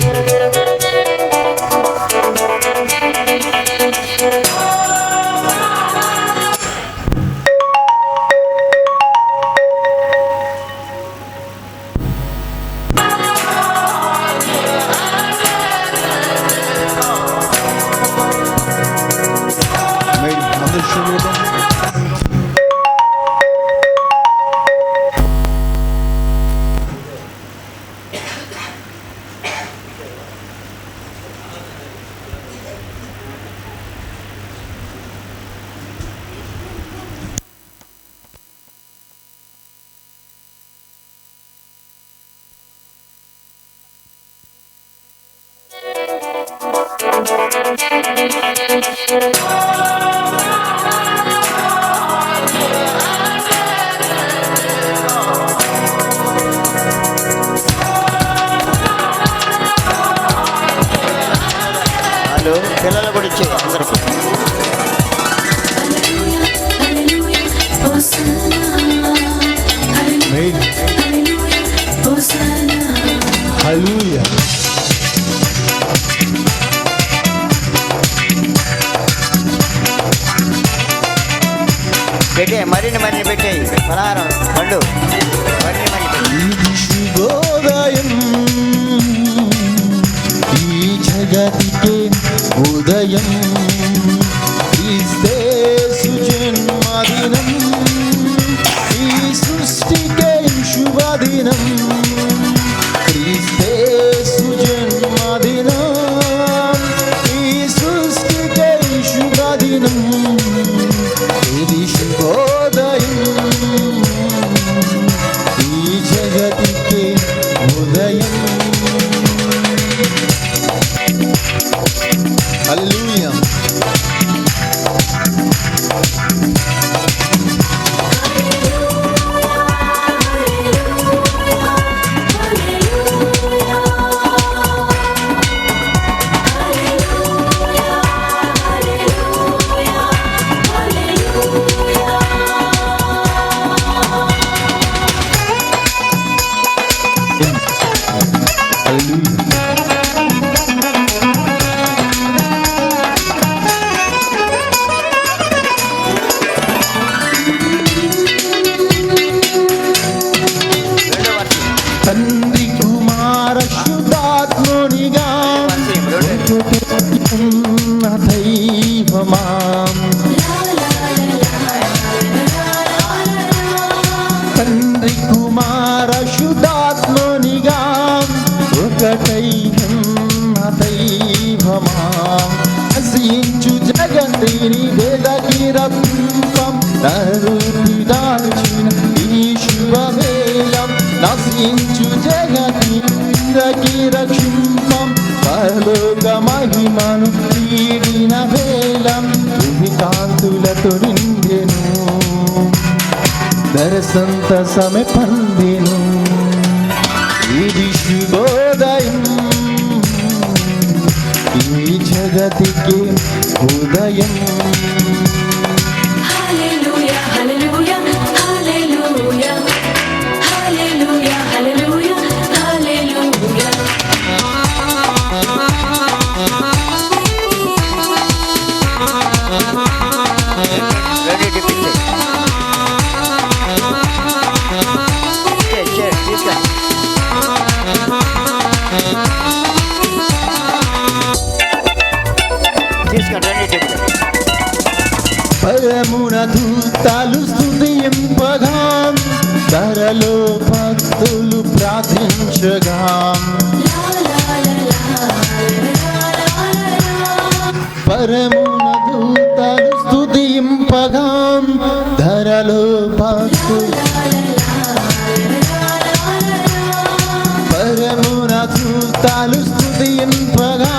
పిల్లలు కూడా ఇచ్చే అందరికి. హల్లెలూయా. పెట్టే మరిన్ని పెట్టేయి పలహారం పండు ఇది శుభోదయం, ఈ జగతికే ఉదయం, క్రీస్తేసు జన్మదినం, ఈ సృష్టికే శుభదినం, క్రీస్తేసు జన్మదినం, ఈ సృష్టికే శుభదినం, ఇది శుభోదయం, ఈ జగతికే ఉదయం. హల్లెలూయా. తండ్రి కుమార శుద్ధాత్మునిగా ఉన్న దైవమాం, తండ్రి కుమార శుద్ధాత్మునిగా ఒకటై ఉన్న దైవమాం, నశించు జగతిని వెదకి రప్పింపం, నరుని దాల్చిన ఈ శుభవేళం, నశించు జగతికి రక్షింపం, పరలోక మహిమను తీరిన వేళం, భూమి కాంతులతో నిండెను, దరసంతసమే పండెను, ఇది శుభోదయం, ఈ జగతికి ఉదయం. Hallelujah, hallelujah, hallelujah, hallelujah, hallelujah, hallelujah. పరమున దూతలు స్తుతింపగా, ధరలో భక్తులు ప్రార్థించగా, పరమున దూతలు స్తుతింపగా, ధరలో భక్తులు, పరమున దూతలు స్తుతింపగా,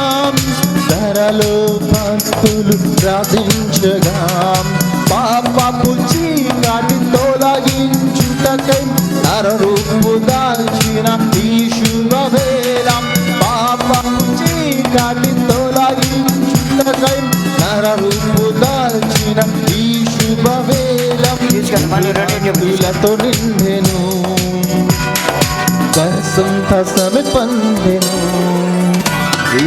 ధరలో భక్తులు ప్రార్థించగా, పాపపు చీకటి తొలగించుటకై నరరూపు దాల్చిన ఈ శుభవేళ, పాపపు చీకటి తొలగించుటకై నరరూపు దాల్చిన ఈ శుభవేళ, భక్తులతో నిండెను, దరసంతసమే పండెను,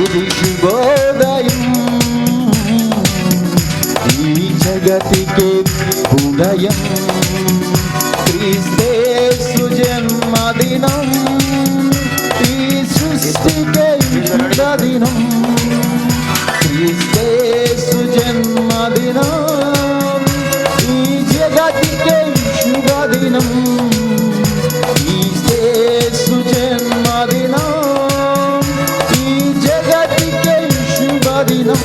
ఇది శుభోదయం, ఈ జగతికే ఉదయం, క్రీస్తేసు జన్మదినం, ఈ సృష్టికే శుభదినం, క్రీస్తేసు జన్మదినం, ఈ జగతికే శుభదినం, క్రీస్తేసు జన్మదినం, ఈ జగతికే శుభదినం,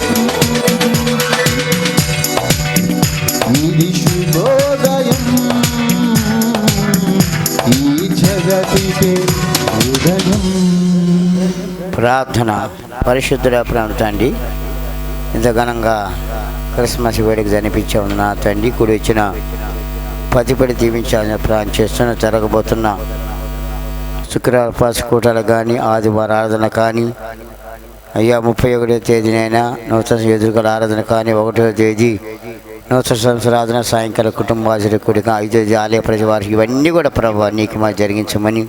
ఇది శుభోదయం, ఈ జగతికే ఉదయం. ప్రార్థన. పరిశుద్ధుడ ప్రేమ తండ్రి, ఇంత ఘనంగా క్రిస్మస్ వేడుక జరిపించాము నా తండ్రి. కూడి వచ్చిన పతిపడి దీవించాలని ప్రార్థన చేస్తున్న, జరగబోతున్న శుక్రవారం పాసుకూటాలు కానీ, ఆదివారం ఆరాధన కానీ, అయ్యా 31వ తేదీనైనా నూతన ఎదురుగల ఆరాధన కానీ, 1వ తేదీ నూతన సంవత్సర ఆరాధన, సాయంకాల కుటుంబాసుల కూడిక, 5వ తేదీ ఆలయ ప్రతి వారికి, ఇవన్నీ కూడా ప్రభావ నీకు మా జరిగించమని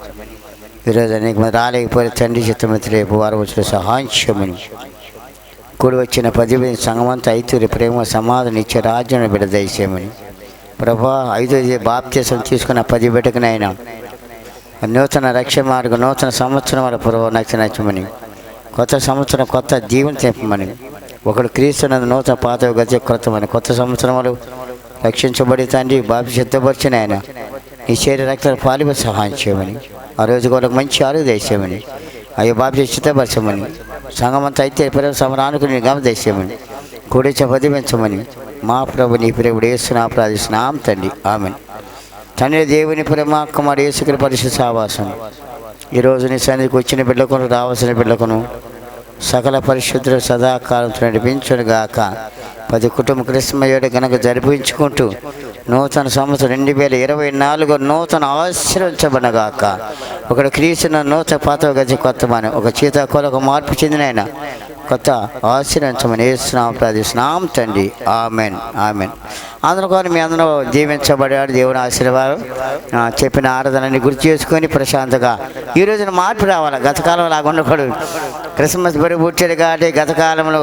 ఈరోజు అనేక మంది రాలేకపోయిన తండ్రి చిత్తమైతే రేపు వారం వచ్చిన సహాయం చేయమని కూడి వచ్చిన 10 సంఘమంతా ఐదుగురి ప్రేమ సమాధానం ఇచ్చే రాజ్యం బిడ్డ దయచేయమని ప్రభా 5 బాప్తీసం తీసుకున్న 10 బిడ్డకునైనా నూతన రక్షణ మార్గం నూతన సంవత్సరం వాళ్ళ ప్రభావ నచ్చమని కొత్త సంవత్సరం కొత్త జీవనం తెప్పమని ఒకడు క్రీస్తునందు నూతన పాత గతి క్రొత్తమని కొత్త సంవత్సరంలో రక్షించబడి తండ్రి బాబు సిద్ధపరిచిన ఆయన నీ శరీర రక్తాలు పాలిప సహాయం చేయమని ఆ రోజు కూడా మంచి ఆరోగ్య దయచేయమని అయ్యో బాబు సిద్ధపరచమని సంఘమంతా అయితే పిల్లల సమరానికి నేను గమ దయచేయమని కూడిచ పదివించమని మా ప్రభు నీ ప్రేముడు యేసుని ప్రార్థిస్తున్నాం తండ్రి ఆమెన్. తండ్రి దేవుని ప్రేమ కుమారు యేసుక్రీస్తు పరిశుద్ధ సహవాసం ఈరోజు నీ సన్నిధికి వచ్చిన బిడ్డకును రావాల్సిన బిడ్డకును సకల పరిశుద్ధులు సదాకాలంతో నడిపించును గాక. 10 కుటుంబ క్రిస్మస్ ఏడు కనుక జరిపించుకుంటూ నూతన సంవత్సరం 2024 నూతన ఆశీర్వదించబడగాక. ఒకడు క్రీస్తున్న నూతన పాత గజ కొత్తమని ఒక చీతాకోల ఒక మార్పు చెందిన ఆయన కొత్త ఆశీర్వదించమని యేసునామమున ప్రార్థిస్తున్నాం తండ్రి ఆమెన్ ఆమెన్. అందరూ కూడా మీ అందరూ దీవించబడాడు. దేవుని ఆశీర్వాదం చెప్పిన ఆరాధనని గుర్తు చేసుకొని ప్రశాంతంగా ఈ రోజున మార్పు రావాలి. గతకాలం లాగా ఉండకూడదు. క్రిస్మస్ బరి పుట్టాడు కాబట్టి గతకాలంలో